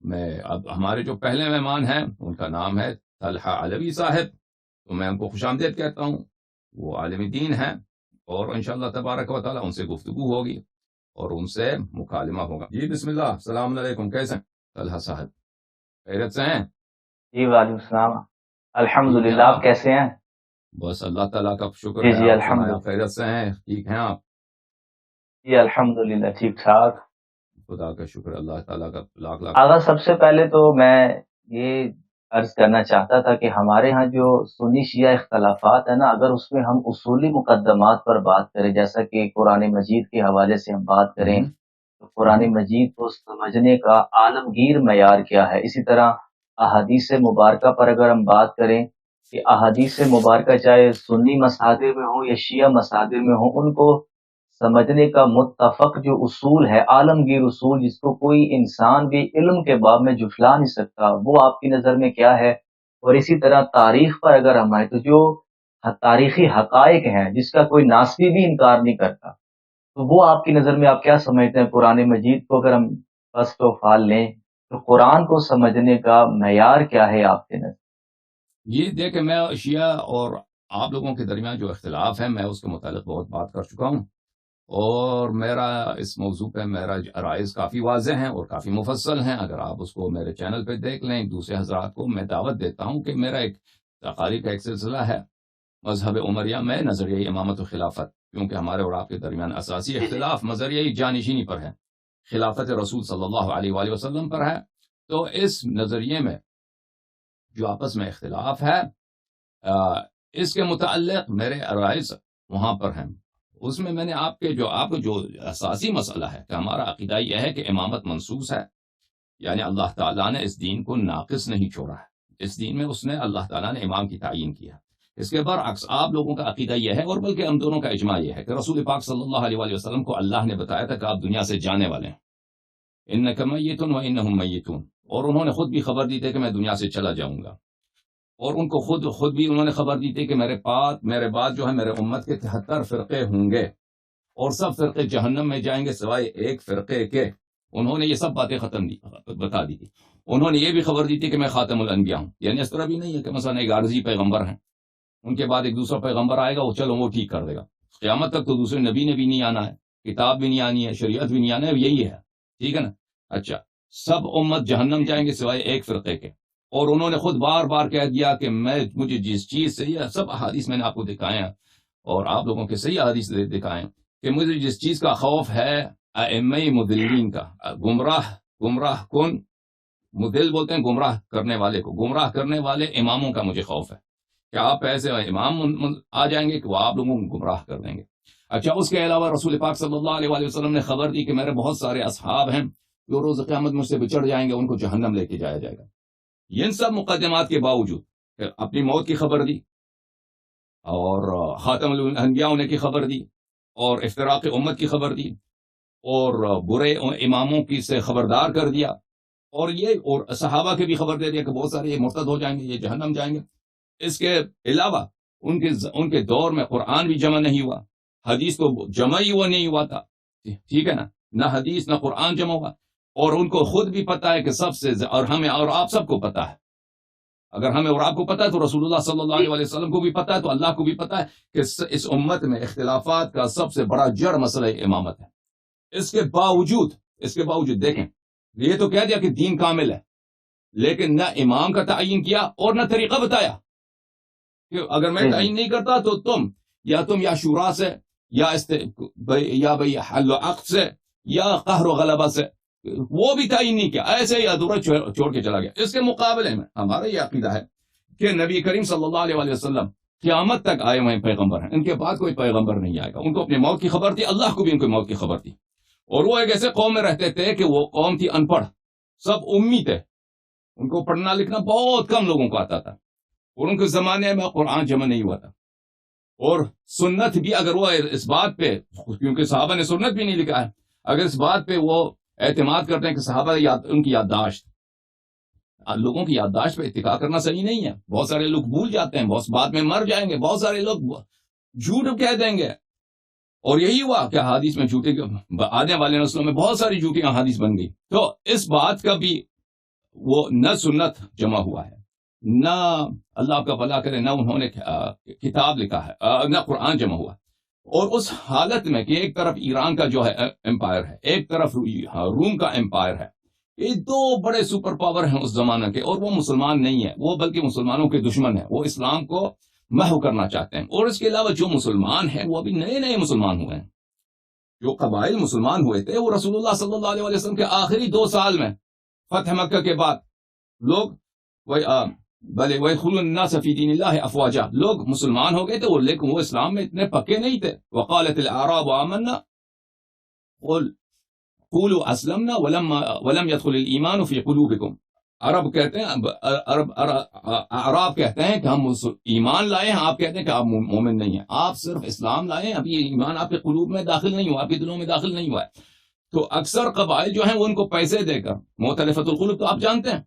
میں اب ہمارے جو پہلے مہمان ہیں ان کا نام ہے طلحہ علوی صاحب، تو میں ان کو خوش آمدید کہتا ہوں. وہ عالم دین ہیں اور انشاءاللہ تبارک و تعالی ان سے گفتگو ہوگی اور ان سے مکالمہ ہوگا. جی بسم اللہ. السلام علیکم. کیسے ہیں طلحہ صاحب؟ خیریت سے ہیں؟ جی وعلیکم السلام. الحمدللہ. آپ کیسے ہیں؟ بس اللہ تعالیٰ کا شکر جی ہے. جی آپ الحمدللہ. خیریت سے ہیں؟ ٹھیک ہیں آپ؟ جی الحمدللہ ٹھیک ٹھاک. خدا کا شکر. اللہ تعالیٰ کا لاکھ لاکھ. آغا سب سے پہلے تو میں یہ عرض کرنا چاہتا تھا کہ ہمارے ہاں جو سنی شیعہ اختلافات ہیں نا، اگر اس میں ہم اصولی مقدمات پر بات کریں، جیسا کہ قرآن مجید کے حوالے سے ہم بات کریں تو قرآن مجید کو سمجھنے کا عالمگیر معیار کیا ہے. اسی طرح احادیث مبارکہ پر اگر ہم بات کریں کہ احادیث مبارکہ چاہے سنی مصادر میں ہوں یا شیعہ مصادر میں ہوں، ان کو سمجھنے کا متفق جو اصول ہے، عالمگیر اصول جس کو کوئی انسان بھی علم کے باب میں جھٹلا نہیں سکتا، وہ آپ کی نظر میں کیا ہے؟ اور اسی طرح تاریخ پر اگر ہم آئیں تو جو تاریخی حقائق ہیں جس کا کوئی ناسبی بھی انکار نہیں کرتا، تو وہ آپ کی نظر میں آپ کیا سمجھتے ہیں؟ قرآن مجید کو اگر ہم فرسٹ آف آل لیں تو قرآن کو سمجھنے کا معیار کیا ہے آپ کے نظر؟ جی دیکھیں، میں شیعہ اور آپ لوگوں کے درمیان جو اختلاف ہے میں اس کے متعلق بہت بات کر چکا ہوں، اور میرا اس موضوع پہ میرا رائز کافی واضح ہیں اور کافی مفصل ہیں. اگر آپ اس کو میرے چینل پہ دیکھ لیں، دوسرے حضرات کو میں دعوت دیتا ہوں کہ میرا ایک تقاریر کا ایک سلسلہ ہے مذہب عمریہ میں نظریہ امامت و خلافت، کیونکہ ہمارے اور آپ کے درمیان اساسی اختلاف نظریہ جانشینی پر ہے، خلافت رسول صلی اللہ علیہ وآلہ وسلم پر ہے. تو اس نظریے میں جو آپس میں اختلاف ہے اس کے متعلق میرے رائز وہاں پر ہیں. اس میں نے آپ کو جو اساسی مسئلہ ہے کہ ہمارا عقیدہ یہ ہے کہ امامت منصوص ہے، یعنی اللہ تعالیٰ نے اس دین کو ناقص نہیں چھوڑا ہے، اس دین میں اس نے اللہ تعالیٰ نے امام کی تعین کیا. اس کے برعکس آپ لوگوں کا عقیدہ یہ ہے، اور بلکہ ہم دونوں کا اجماع یہ ہے کہ رسول پاک صلی اللہ علیہ وآلہ وسلم کو اللہ نے بتایا تھا کہ آپ دنیا سے جانے والے ہیں، انک میت و انہم میتون، اور انہوں نے خود بھی خبر دی تھی کہ میں دنیا سے چلا جاؤں گا، اور ان کو خود بھی انہوں نے خبر دی تھی کہ میرے بعد جو ہے میرے امت کے 73 فرقے ہوں گے اور سب فرقے جہنم میں جائیں گے سوائے ایک فرقے کے. انہوں نے یہ سب باتیں بتا دی تھی. انہوں نے یہ بھی خبر دی تھی کہ میں خاتم الانبیاء ہوں، یعنی اس طرح بھی نہیں ہے کہ مثلا ایک عارضی پیغمبر ہیں، ان کے بعد ایک دوسرا پیغمبر آئے گا، وہ ٹھیک کر دے گا. قیامت تک تو دوسرے نبی نے بھی نہیں آنا ہے، کتاب بھی نہیں آنی ہے، شریعت بھی نہیں آنا ہے، یہی ہے. ٹھیک ہے نا؟ اچھا، سب امت جہنم جائیں گے سوائے ایک فرقے کے. اور انہوں نے خود بار بار کہہ دیا کہ مجھے جس چیز سے، یہ سب احادیث میں نے آپ کو دکھائے ہیں اور آپ لوگوں کے صحیح احادیث دکھائے ہیں کہ مجھے جس چیز کا خوف ہے ائمہ مضلین کا، گمراہ کن، مدل بولتے ہیں گمراہ کرنے والے کو، گمراہ کرنے والے اماموں کا مجھے خوف ہے کہ آپ ایسے امام آ جائیں گے کہ وہ آپ لوگوں کو گمراہ کر دیں گے. اچھا، اس کے علاوہ رسول پاک صلی اللہ علیہ وآلہ وسلم نے خبر دی کہ میرے بہت سارے اصحاب ہیں جو روز قیامت مجھ سے بچڑ جائیں گے، ان کو جہنم لے کے جایا جائے گا. ان سب مقدمات کے باوجود اپنی موت کی خبر دی اور خاتم الانبیاء ہونے کی خبر دی اور افتراق امت کی خبر دی اور برے اماموں کی سے خبردار کر دیا، اور صحابہ کے بھی خبر دے دیا کہ بہت سارے یہ مرتد ہو جائیں گے، یہ جہنم جائیں گے. اس کے علاوہ ان کے دور میں قرآن بھی جمع نہیں ہوا، حدیث تو جمع ہی ہوا نہیں ہوا تھا. ٹھیک ہے نا؟ نہ حدیث نہ قرآن جمع ہوا، اور ان کو خود بھی پتا ہے کہ سب سے اور ہمیں اور آپ سب کو پتا ہے، اگر ہمیں اور آپ کو پتا ہے تو رسول اللہ صلی اللہ علیہ وسلم کو بھی پتا ہے، تو اللہ کو بھی پتا ہے کہ اس امت میں اختلافات کا سب سے بڑا جڑ مسئلہ امامت ہے. اس کے باوجود دیکھیں، یہ تو کہہ دیا کہ دین کامل ہے، لیکن نہ امام کا تعین کیا اور نہ طریقہ بتایا کہ اگر میں تعین نہیں کرتا تو تم یا شورا سے یا بھئی حل و عقد سے یا قہر و غلبہ سے، وہ بھی تعین نہیں کیا، ایسے ہی ادھورا چھوڑ کے چلا گیا. اس کے مقابلے میں ہمارا یہ عقیدہ ہے کہ نبی کریم صلی اللہ علیہ وآلہ وسلم قیامت تک آئے ہوئے پیغمبر ہیں، ان کے بعد کوئی پیغمبر نہیں آئے گا. ان کو اپنی موت کی خبر تھی، اللہ کو بھی ان کی موت کی خبر تھی، اور وہ ایک ایسے قوم میں رہتے تھے کہ وہ قوم تھی ان پڑھ، سب امی تھے، ان کو پڑھنا لکھنا بہت کم لوگوں کو آتا تھا، اور ان کے زمانے میں قرآن جمع نہیں ہوا تھا. اور سنت بھی اگر وہ اس بات پہ، کیونکہ صحابہ نے سنت بھی نہیں لکھا ہے، اگر اس بات پہ وہ اعتماد کرتے ہیں کہ صحابہ ان کی یادداشت، لوگوں کی یادداشت پہ اتکا کرنا صحیح نہیں ہے. بہت سارے لوگ بھول جاتے ہیں، بہت بعد میں مر جائیں گے، بہت سارے لوگ جھوٹ کہہ دیں گے، اور یہی ہوا کہ حدیث میں جھوٹے آنے والے نسلوں میں بہت ساری جھوٹی احادیث بن گئی. تو اس بات کا بھی وہ نہ سنت جمع ہوا ہے، نہ اللہ آپ کا بھلا کرے نہ انہوں نے کتاب لکھا ہے، نہ قرآن جمع ہوا ہے۔ اور اس حالت میں کہ ایک طرف ایران کا جو ہے امپائر ہے، ایک طرف روم کا امپائر ہے، یہ دو بڑے سپر پاور ہیں اس زمانے کے، اور وہ مسلمان نہیں ہیں، وہ بلکہ مسلمانوں کے دشمن ہیں، وہ اسلام کو محو کرنا چاہتے ہیں۔ اور اس کے علاوہ جو مسلمان ہیں وہ ابھی نئے نئے مسلمان ہوئے ہیں، جو قبائل مسلمان ہوئے تھے وہ رسول اللہ صلی اللہ علیہ وسلم کے آخری 2 سال میں فتح مکہ کے بعد لوگ بھلے وَيَدْخُلُونَ النَّاسَ فِي دِينِ اللَّهِ أَفْوَاجًا، لوگ مسلمان ہو گئے تھے، لیکن وہ اسلام میں اتنے پکے نہیں تھے۔ وَقَالَتِ الْأَعْرَابُ آمَنَّا قُلْ قُولُوا أَسْلَمْنَا وَلَمْ يَدْخُلِ الْإِيمَانُ فِي قُلُوبِكُمْ، عرب کہتے ہیں، اعراب کہتے ہیں کہ ہم ایمان لائے ہیں، آپ کہتے ہیں کہ آپ مومن نہیں ہیں، آپ صرف اسلام لائے ہیں، ابھی ایمان آپ کے قلوب میں داخل نہیں ہوا، آپ کے دلوں میں داخل نہیں ہوا ہے۔ تو اکثر قبائل جو ہیں وہ ان کو پیسے دے کر، مؤتلفۃ القلوب تو آپ جانتے ہیں،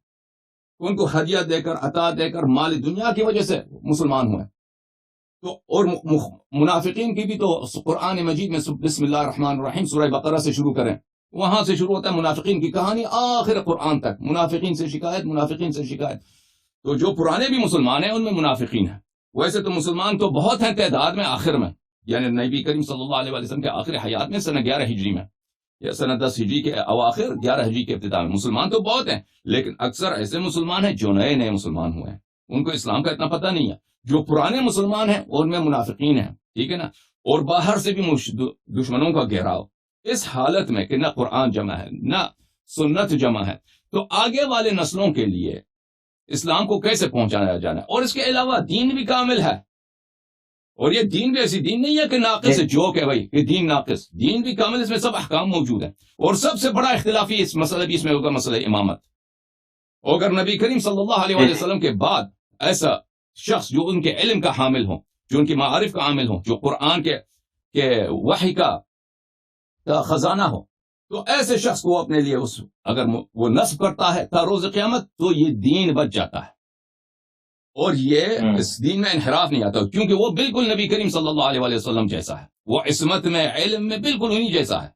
ان کو ہدیہ دے کر، عطا دے کر، مال دنیا کی وجہ سے مسلمان ہوئے۔ تو اور منافقین کی بھی تو قرآن مجید میں بسم اللہ الرحمن الرحیم سورہ بقرہ سے شروع کریں، وہاں سے شروع ہوتا ہے منافقین کی کہانی آخر قرآن تک، منافقین سے شکایت، منافقین سے شکایت۔ تو جو پرانے بھی مسلمان ہیں ان میں منافقین ہیں۔ ویسے تو مسلمان تو بہت ہیں تعداد میں، آخر میں یعنی نبی کریم صلی اللہ علیہ وسلم کے آخر حیات میں سنہ 11 ہجری میں یا سنہ 10 ہجری کے اواخر 11 ہجری کے ابتدا میں مسلمان تو بہت ہیں، لیکن اکثر ایسے مسلمان ہیں جو نئے نئے مسلمان ہوئے ہیں، ان کو اسلام کا اتنا پتہ نہیں ہے۔ جو پرانے مسلمان ہیں ان میں منافقین ہیں، ٹھیک ہے نا، اور باہر سے بھی دشمنوں کا گھیراؤ۔ اس حالت میں کہ نہ قرآن جمع ہے نہ سنت جمع ہے، تو آگے والے نسلوں کے لیے اسلام کو کیسے پہنچایا جانا ہے؟ اور اس کے علاوہ دین بھی کامل ہے، اور یہ دین بھی ایسی دین نہیں ہے کہ ناقص ہے، جوک ہے بھائی کہ دین ناقص، دین بھی کامل، اس میں سب احکام موجود ہیں۔ اور سب سے بڑا اختلافی اس مسئلہ بھی اس میں ہوگا مسئلہ امامت۔ اور اگر نبی کریم صلی اللہ علیہ وسلم کے بعد ایسا شخص جو ان کے علم کا حامل ہو، جو ان کی معارف کا حامل ہو، جو قرآن کے وحی کا خزانہ ہو، تو ایسے شخص کو اپنے لیے اگر وہ نصب کرتا ہے تا روز قیامت تو یہ دین بچ جاتا ہے، اور یہ اس دین میں انحراف نہیں آتا، کیونکہ وہ بالکل نبی کریم صلی اللہ علیہ وسلم جیسا ہے، وہ عصمت میں، علم میں بالکل انہی جیسا ہے۔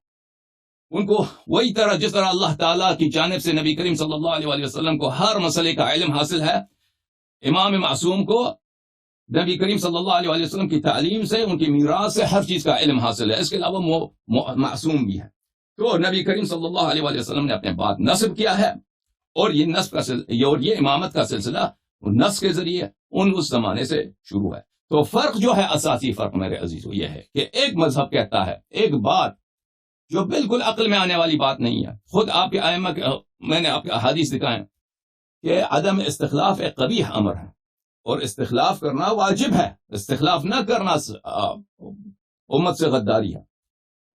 ان کو وہی طرح جس طرح اللہ تعالیٰ کی جانب سے نبی کریم صلی اللہ علیہ وسلم کو ہر مسئلے کا علم حاصل ہے، امام معصوم کو نبی کریم صلی اللہ علیہ وسلم کی تعلیم سے، ان کی میراث سے ہر چیز کا علم حاصل ہے، اس کے علاوہ معصوم بھی ہے۔ تو نبی کریم صلی اللہ علیہ وسلم نے اپنے بات نصب کیا ہے، اور یہ نصب کا اور یہ امامت کا سلسلہ نص کے ذریعے اس زمانے سے شروع ہے۔ تو فرق جو ہے، اساسی فرق میرے عزیزو یہ ہے کہ ایک مذہب کہتا ہے ایک بات جو بالکل عقل میں آنے والی بات نہیں ہے، خود آپ کے ائمہ میں نے آپ کے احادیث دکھائے کہ عدم استخلاف ایک قبیح امر ہے، اور استخلاف کرنا واجب ہے، استخلاف نہ کرنا امت سے غداری ہے۔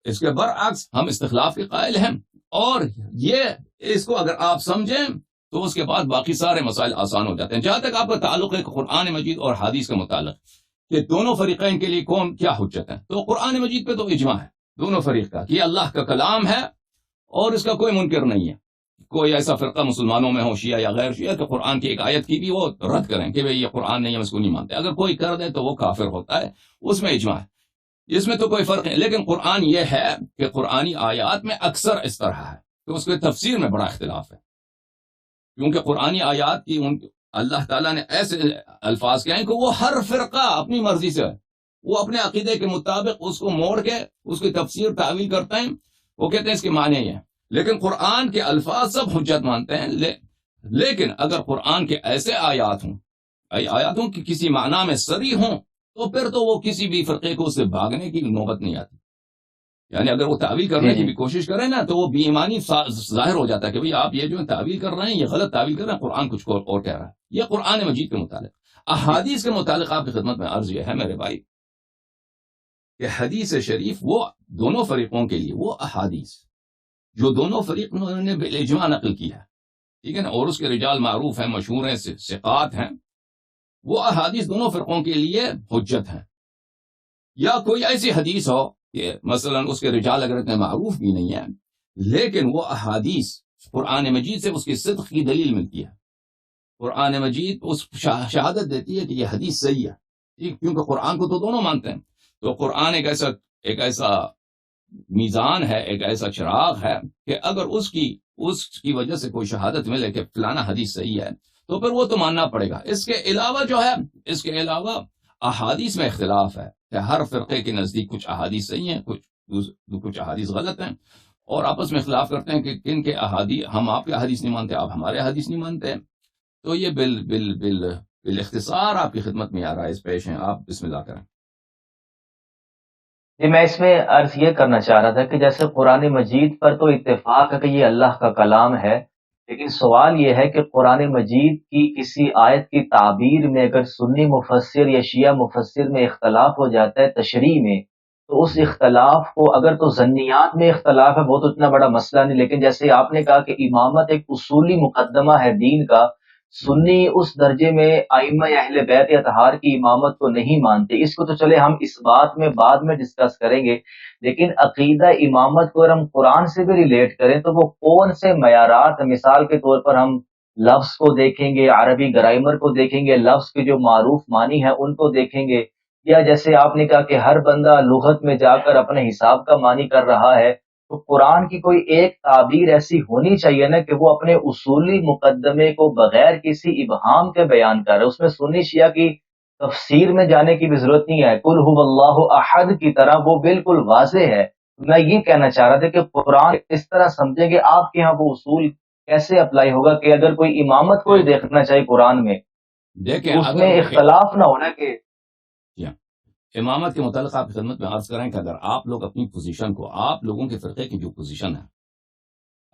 اس کے برعکس ہم استخلاف کے قائل ہیں، اور یہ اس کو اگر آپ سمجھیں تو اس کے بعد باقی سارے مسائل آسان ہو جاتے ہیں۔ جہاں تک آپ کا تعلق ہے قرآن مجید اور حدیث کے متعلق کہ دونوں فریقین کے لیے کون کیا حجت ہے، تو قرآن مجید پہ تو اجماع ہے دونوں فریق کا کہ یہ اللہ کا کلام ہے، اور اس کا کوئی منکر نہیں ہے۔ کوئی ایسا فرقہ مسلمانوں میں ہو، شیعہ یا غیر شیعہ، کہ قرآن کی ایک آیت کی بھی وہ رد کریں کہ بھئی یہ قرآن نہیں ہے، ہم اس کو نہیں مانتے، اگر کوئی کر دے تو وہ کافر ہوتا ہے، اس میں اجماع ہے، اس میں تو کوئی فرق نہیں۔ لیکن قرآن یہ ہے کہ قرآنی آیات میں اکثر اس طرح ہے، تو اس کے تفسیر میں بڑا اختلاف ہے، کیونکہ قرآنی آیات کی اللہ تعالیٰ نے ایسے الفاظ کہے ہیں کہ وہ ہر فرقہ اپنی مرضی سے، وہ اپنے عقیدے کے مطابق اس کو موڑ کے اس کی تفسیر تعویل کرتے ہیں، وہ کہتے ہیں اس کے معنی یہ ہے، لیکن قرآن کے الفاظ سب حجت مانتے ہیں۔ لیکن اگر قرآن کے ایسے آیاتوں کی کسی معنی میں صریح ہوں تو پھر تو وہ کسی بھی فرقے کو اس سے بھاگنے کی نوبت نہیں آتی، یعنی اگر وہ تعویل کرنے کی بھی کوشش کریں نا تو وہ بے ایمانی ظاہر ہو جاتا ہے کہ بھئی آپ یہ جو تعویل کر رہے ہیں یہ غلط تعویل کر رہے ہیں، قرآن کچھ اور کہہ رہا ہے۔ یہ قرآن مجید کے متعلق۔ احادیث کے متعلق آپ کی خدمت میں عرض یہ ہے میرے بھائی کہ حدیث شریف وہ دونوں فریقوں کے لیے، وہ احادیث جو دونوں فریق نے بالاجماع نقل کی ہے، ٹھیک ہے نا، اور اس کے رجال معروف ہیں، مشہور ہیں، ثقات ہیں، وہ احادیث دونوں فرقوں کے لیے حجت ہیں۔ یا کوئی ایسی حدیث ہو کہ مثلا اس کے رجال اگر اتنے معروف بھی نہیں ہیں، لیکن وہ احادیث قرآن مجید سے اس کی صدق کی دلیل ملتی ہے، قرآن مجید اس شہادت دیتی ہے کہ یہ حدیث صحیح ہے، ٹھیک، کیونکہ قرآن کو تو دونوں مانتے ہیں۔ تو قرآن ایک ایسا میزان ہے، ایک ایسا چراغ ہے کہ اگر اس کی وجہ سے کوئی شہادت ملے کہ فلانا حدیث صحیح ہے تو پھر وہ تو ماننا پڑے گا۔ اس کے علاوہ جو ہے، اس کے علاوہ احادیث میں اختلاف ہے کہ ہر فرقے کے نزدیک کچھ احادیث صحیح ہیں، کچھ احادیث غلط ہیں، اور آپس میں اختلاف کرتے ہیں کہ کن کے احادیث، ہم آپ کے احادیث نہیں مانتے، آپ ہمارے احادیث نہیں مانتے۔ تو یہ بالاختصار آپ کی خدمت میں آرائز پیش ہیں، آپ بسم اللہ کریں۔ جی، میں اس میں عرض یہ کرنا چاہ رہا تھا کہ جیسے قرآن مجید پر تو اتفاق ہے کہ یہ اللہ کا کلام ہے، لیکن سوال یہ ہے کہ قرآن مجید کی کسی آیت کی تعبیر میں اگر سنی مفسر یا شیعہ مفسر میں اختلاف ہو جاتا ہے تشریح میں، تو اس اختلاف کو، اگر تو ظنیات میں اختلاف ہے وہ تو اتنا بڑا مسئلہ نہیں، لیکن جیسے آپ نے کہا کہ امامت ایک اصولی مقدمہ ہے دین کا، سنی اس درجے میں ائمہ اہل بیت اطہار کی امامت کو نہیں مانتے، اس کو تو چلے ہم اس بات میں بعد میں ڈسکس کریں گے، لیکن عقیدہ امامت کو اگر ہم قرآن سے بھی ریلیٹ کریں تو وہ کون سے معیارات، مثال کے طور پر ہم لفظ کو دیکھیں گے، عربی گرامر کو دیکھیں گے، لفظ کے جو معروف معنی ہیں ان کو دیکھیں گے، یا جیسے آپ نے کہا کہ ہر بندہ لغت میں جا کر اپنے حساب کا معنی کر رہا ہے، تو قرآن کی کوئی ایک تعبیر ایسی ہونی چاہیے نا کہ وہ اپنے اصولی مقدمے کو بغیر کسی ابہام کے بیان کر رہے۔ اس میں سنی شیعہ کی تفسیر میں جانے کی بھی ضرورت نہیں ہے، قل هو اللہ احد کی طرح وہ بالکل واضح ہے۔ میں یہ کہنا چاہ رہا تھا کہ قرآن اس طرح سمجھیں کہ آپ کے ہاں وہ اصول کیسے اپلائی ہوگا کہ اگر کوئی امامت کو ہی دیکھنا چاہیے قرآن میں، دیکھیں اس میں اختلاف نہ ہونا کہ امامت کے متعلق آپ کی خدمت میں عرض کریں کہ اگر آپ لوگ اپنی پوزیشن کو، آپ لوگوں کے فرقے کی جو پوزیشن ہے،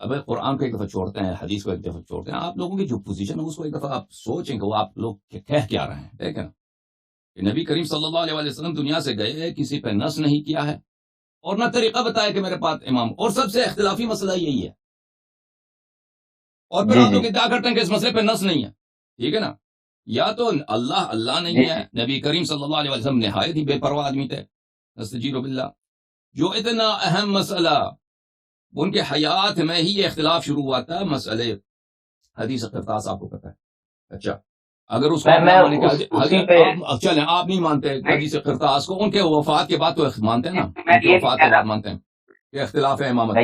اب قرآن کو ایک دفعہ چھوڑتے ہیں، حدیث کو ایک دفعہ چھوڑتے ہیں، آپ لوگوں کی جو پوزیشن ہے اس کو ایک دفعہ آپ سوچیں کہ وہ آپ لوگ کہہ کیا رہے ہیں۔ دیکھیں کہ نبی کریم صلی اللہ علیہ وسلم دنیا سے گئے، کسی پہ نص نہیں کیا ہے اور نہ طریقہ بتایا کہ میرے پاس امام، اور سب سے اختلافی مسئلہ یہی ہے، اور پھر آپ لوگ کیا کرتے ہیں کہ اس مسئلے پہ نص نہیں ہے، ٹھیک ہے نا؟ یا تو اللہ نہیں ہے، نبی کریم صلی اللہ علیہ وسلم نہایت ہی بے پرواہ آدمی تھے، نستجیر باللہ، جو اتنا اہم مسئلہ ان کے حیات میں ہی یہ اختلاف شروع ہوا تھا، مسئلے حدیث قرطاس، آپ کو پتہ ہے۔ اچھا، اگر اس کو چلیں آپ نہیں مانتے حدیث قرطاس کو، ان کے وفات کے بعد تو مانتے ہیں نا، ان کے وفات کے بعد مانتے ہیں کہ اختلاف ہے امامت۔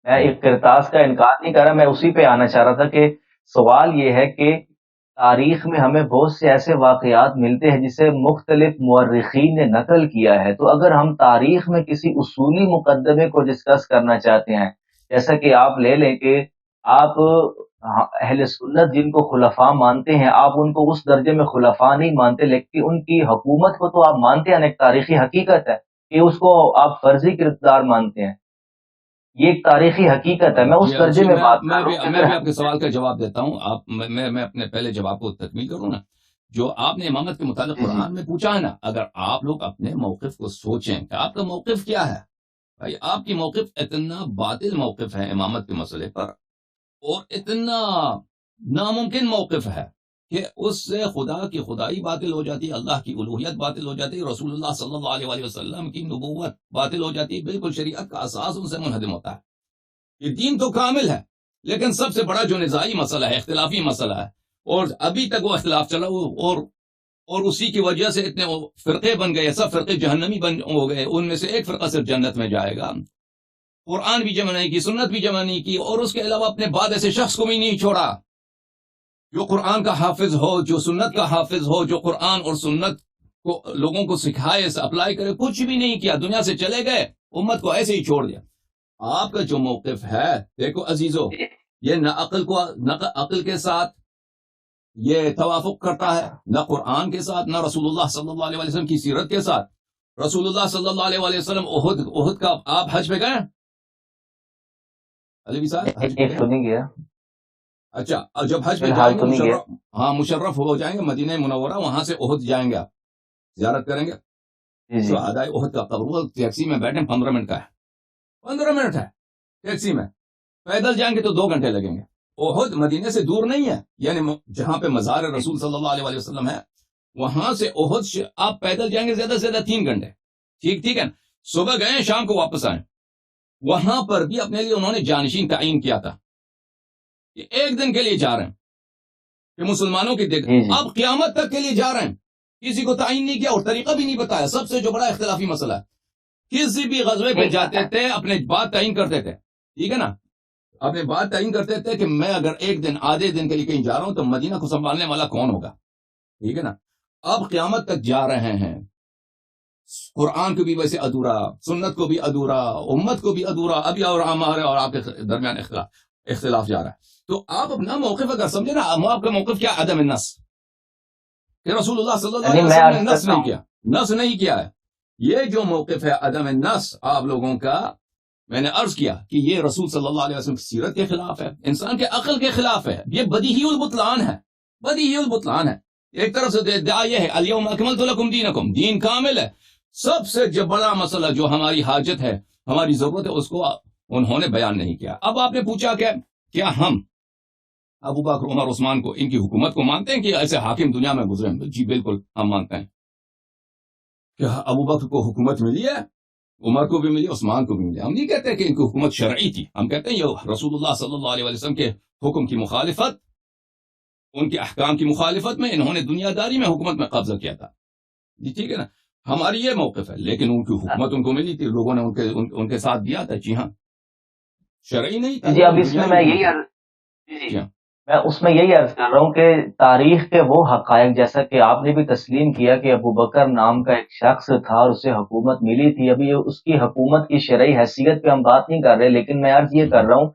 میں قرطاس کا انکار نہیں کر رہا، میں اسی پہ آنا چاہ رہا تھا کہ سوال یہ ہے کہ تاریخ میں ہمیں بہت سے ایسے واقعات ملتے ہیں جسے مختلف مورخین نے نقل کیا ہے، تو اگر ہم تاریخ میں کسی اصولی مقدمے کو ڈسکس کرنا چاہتے ہیں، جیسا کہ آپ لے لیں کہ آپ اہل سنت جن کو خلفاء مانتے ہیں، آپ ان کو اس درجے میں خلفاء نہیں مانتے، لیکن ان کی حکومت کو تو آپ مانتے ہیں، ایک تاریخی حقیقت ہے کہ اس کو آپ فرضی کردار مانتے ہیں، یہ ایک تاریخی حقیقت ہے۔ میں اس درجے میں بات کر رہا ہوں۔ میں بھی آپ کے سوال کا جواب دیتا ہوں، میں اپنے پہلے جواب کو تکمیل کروں نا، جو آپ نے امامت کے متعلق قرآن میں پوچھا ہے نا، اگر آپ لوگ اپنے موقف کو سوچیں کہ آپ کا موقف کیا ہے، بھائی آپ کی موقف اتنا باطل موقف ہے امامت کے مسئلے پر، اور اتنا ناممکن موقف ہے کہ اس سے خدا کی خدائی باطل ہو جاتی ہے، اللہ کی الوہیت باطل ہو جاتی ہے، رسول اللہ صلی اللہ علیہ وسلم کی نبوت باطل ہو جاتی ہے، بالکل شریعت کا اساس ان سے منہدم ہوتا ہے۔ یہ دین تو کامل ہے، لیکن سب سے بڑا جو نزاعی مسئلہ ہے، اختلافی مسئلہ ہے، اور ابھی تک وہ اختلاف چلا، اور اسی کی وجہ سے اتنے فرقے بن گئے، سب فرقے جہنمی بن ہو گئے، ان میں سے ایک فرقہ صرف جنت میں جائے گا۔ قرآن بھی جمع نہیں کی، سنت بھی جمع نہیں کی، اور اس کے علاوہ اپنے بعد ایسے شخص کو بھی نہیں چھوڑا جو قرآن کا حافظ ہو، جو سنت کا حافظ ہو، جو قرآن اور سنت کو لوگوں کو سکھائے، اپلائی کرے، کچھ بھی نہیں کیا، دنیا سے چلے گئے، امت کو ایسے ہی چھوڑ دیا۔ آپ کا جو موقف ہے، دیکھو عزیزو، یہ نہ عقل کے ساتھ یہ توافق کرتا ہے، نہ قرآن کے ساتھ، نہ رسول اللہ صلی اللہ علیہ وسلم کی سیرت کے ساتھ۔ رسول اللہ صلی اللہ علیہ وسلم احد کا، آپ حج پہ گئے علی صاحب؟ حج پہ گیا؟ اچھا، جب حج پہ جائیں گے مشرف ہو جائیں گے مدینہ منورہ، وہاں سے احد جائیں گے، آپ زیارت کریں گے، شہدائے احد کا قبر، ٹیکسی میں بیٹھیں، 15 منٹ کا ہے، 15 منٹ ہے ٹیکسی میں، پیدل جائیں گے تو 2 گھنٹے لگیں گے۔ احد مدینے سے دور نہیں ہے، یعنی جہاں پہ مزار رسول صلی اللہ علیہ وسلم ہے، وہاں سے احد آپ پیدل جائیں گے زیادہ سے زیادہ 3 گھنٹے، ٹھیک ہے، صبح گئے شام کو واپس آئیں۔ وہاں پر بھی اپنے لیے انہوں نے جانشین تعین کیا تھا، یہ 1 دن کے لیے جا رہے ہیں کہ مسلمانوں کی دیکھ، اب قیامت تک کے لیے جا رہے ہیں، کسی کو تعین نہیں کیا اور طریقہ بھی نہیں بتایا، سب سے جو بڑا اختلافی مسئلہ ہے۔ کسی بھی غزوے پہ جاتے تھے اپنے بات تعین کرتے تھے، ٹھیک ہے نا، اپنے بات تعین کرتے تھے کہ میں اگر ایک دن آدھے دن کے لیے کہیں جا رہا ہوں تو مدینہ کو سنبھالنے والا کون ہوگا، ٹھیک ہے نا۔ اب قیامت تک جا رہے ہیں، قرآن کو بھی ویسے ادھورا، سنت کو بھی ادھورا، امت کو بھی ادھورا، ابھی اور ہمارے اور آپ کے درمیان اختلاف جا رہا ہے۔ تو آپ اپنا موقف اگر سمجھے نا، آپ کا موقف کیا؟ عدم النص، کہ رسول اللہ صلی اللہ علیہ وسلم نے نص نہیں کیا، نص نہیں کیا ہے۔ یہ جو موقف ہے عدم النص آپ لوگوں کا، میں نے عرض کیا کہ یہ رسول صلی اللہ علیہ وسلم کی سیرت کے خلاف ہے، انسان کے عقل کے خلاف ہے، یہ بدیہی البطلان ہے، بدیہی البطلان ہے۔ ایک طرف سے ادعا یہ ہے الیوم اکملت لکم دینکم، دین کامل ہے۔ سب سے جو بڑا مسئلہ جو ہماری حاجت ہے، ہماری ضرورت ہے، اس کو انہوں نے بیان نہیں کیا۔ اب آپ نے پوچھا کہ کیا ہم ابو بکر، عمر، عثمان کو، ان کی حکومت کو مانتے ہیں کہ ایسے حاکم دنیا میں گزرے ہیں؟ جی بالکل ہم مانتے ہیں کہ ابو بکر کو حکومت ملی ہے، عمر کو بھی ملی، عثمان کو بھی ملی۔ ہم نہیں کہتے کہ ان کی حکومت شرعی تھی، ہم کہتے ہیں یہ رسول اللہ صلی اللہ علیہ وسلم کے حکم کی مخالفت، ان کے احکام کی مخالفت میں انہوں نے دنیا داری میں حکومت میں قبضہ کیا تھا، جی ٹھیک ہے نا۔ ہماری یہ موقف ہے، لیکن ان کی حکومت ان کو ملی تھی، لوگوں نے ان کے ساتھ دیا تھا، جی ہاں، شرعی نہیں تھا۔ جی اب اس میں میں اس میں یہی عرض کر رہا ہوں کہ تاریخ کے وہ حقائق، جیسا کہ آپ نے بھی تسلیم کیا کہ ابو بکر نام کا ایک شخص تھا اور اسے حکومت ملی تھی، ابھی اس کی حکومت کی شرعی حیثیت پہ ہم بات نہیں کر رہے، لیکن میں عرض یہ کر رہا ہوں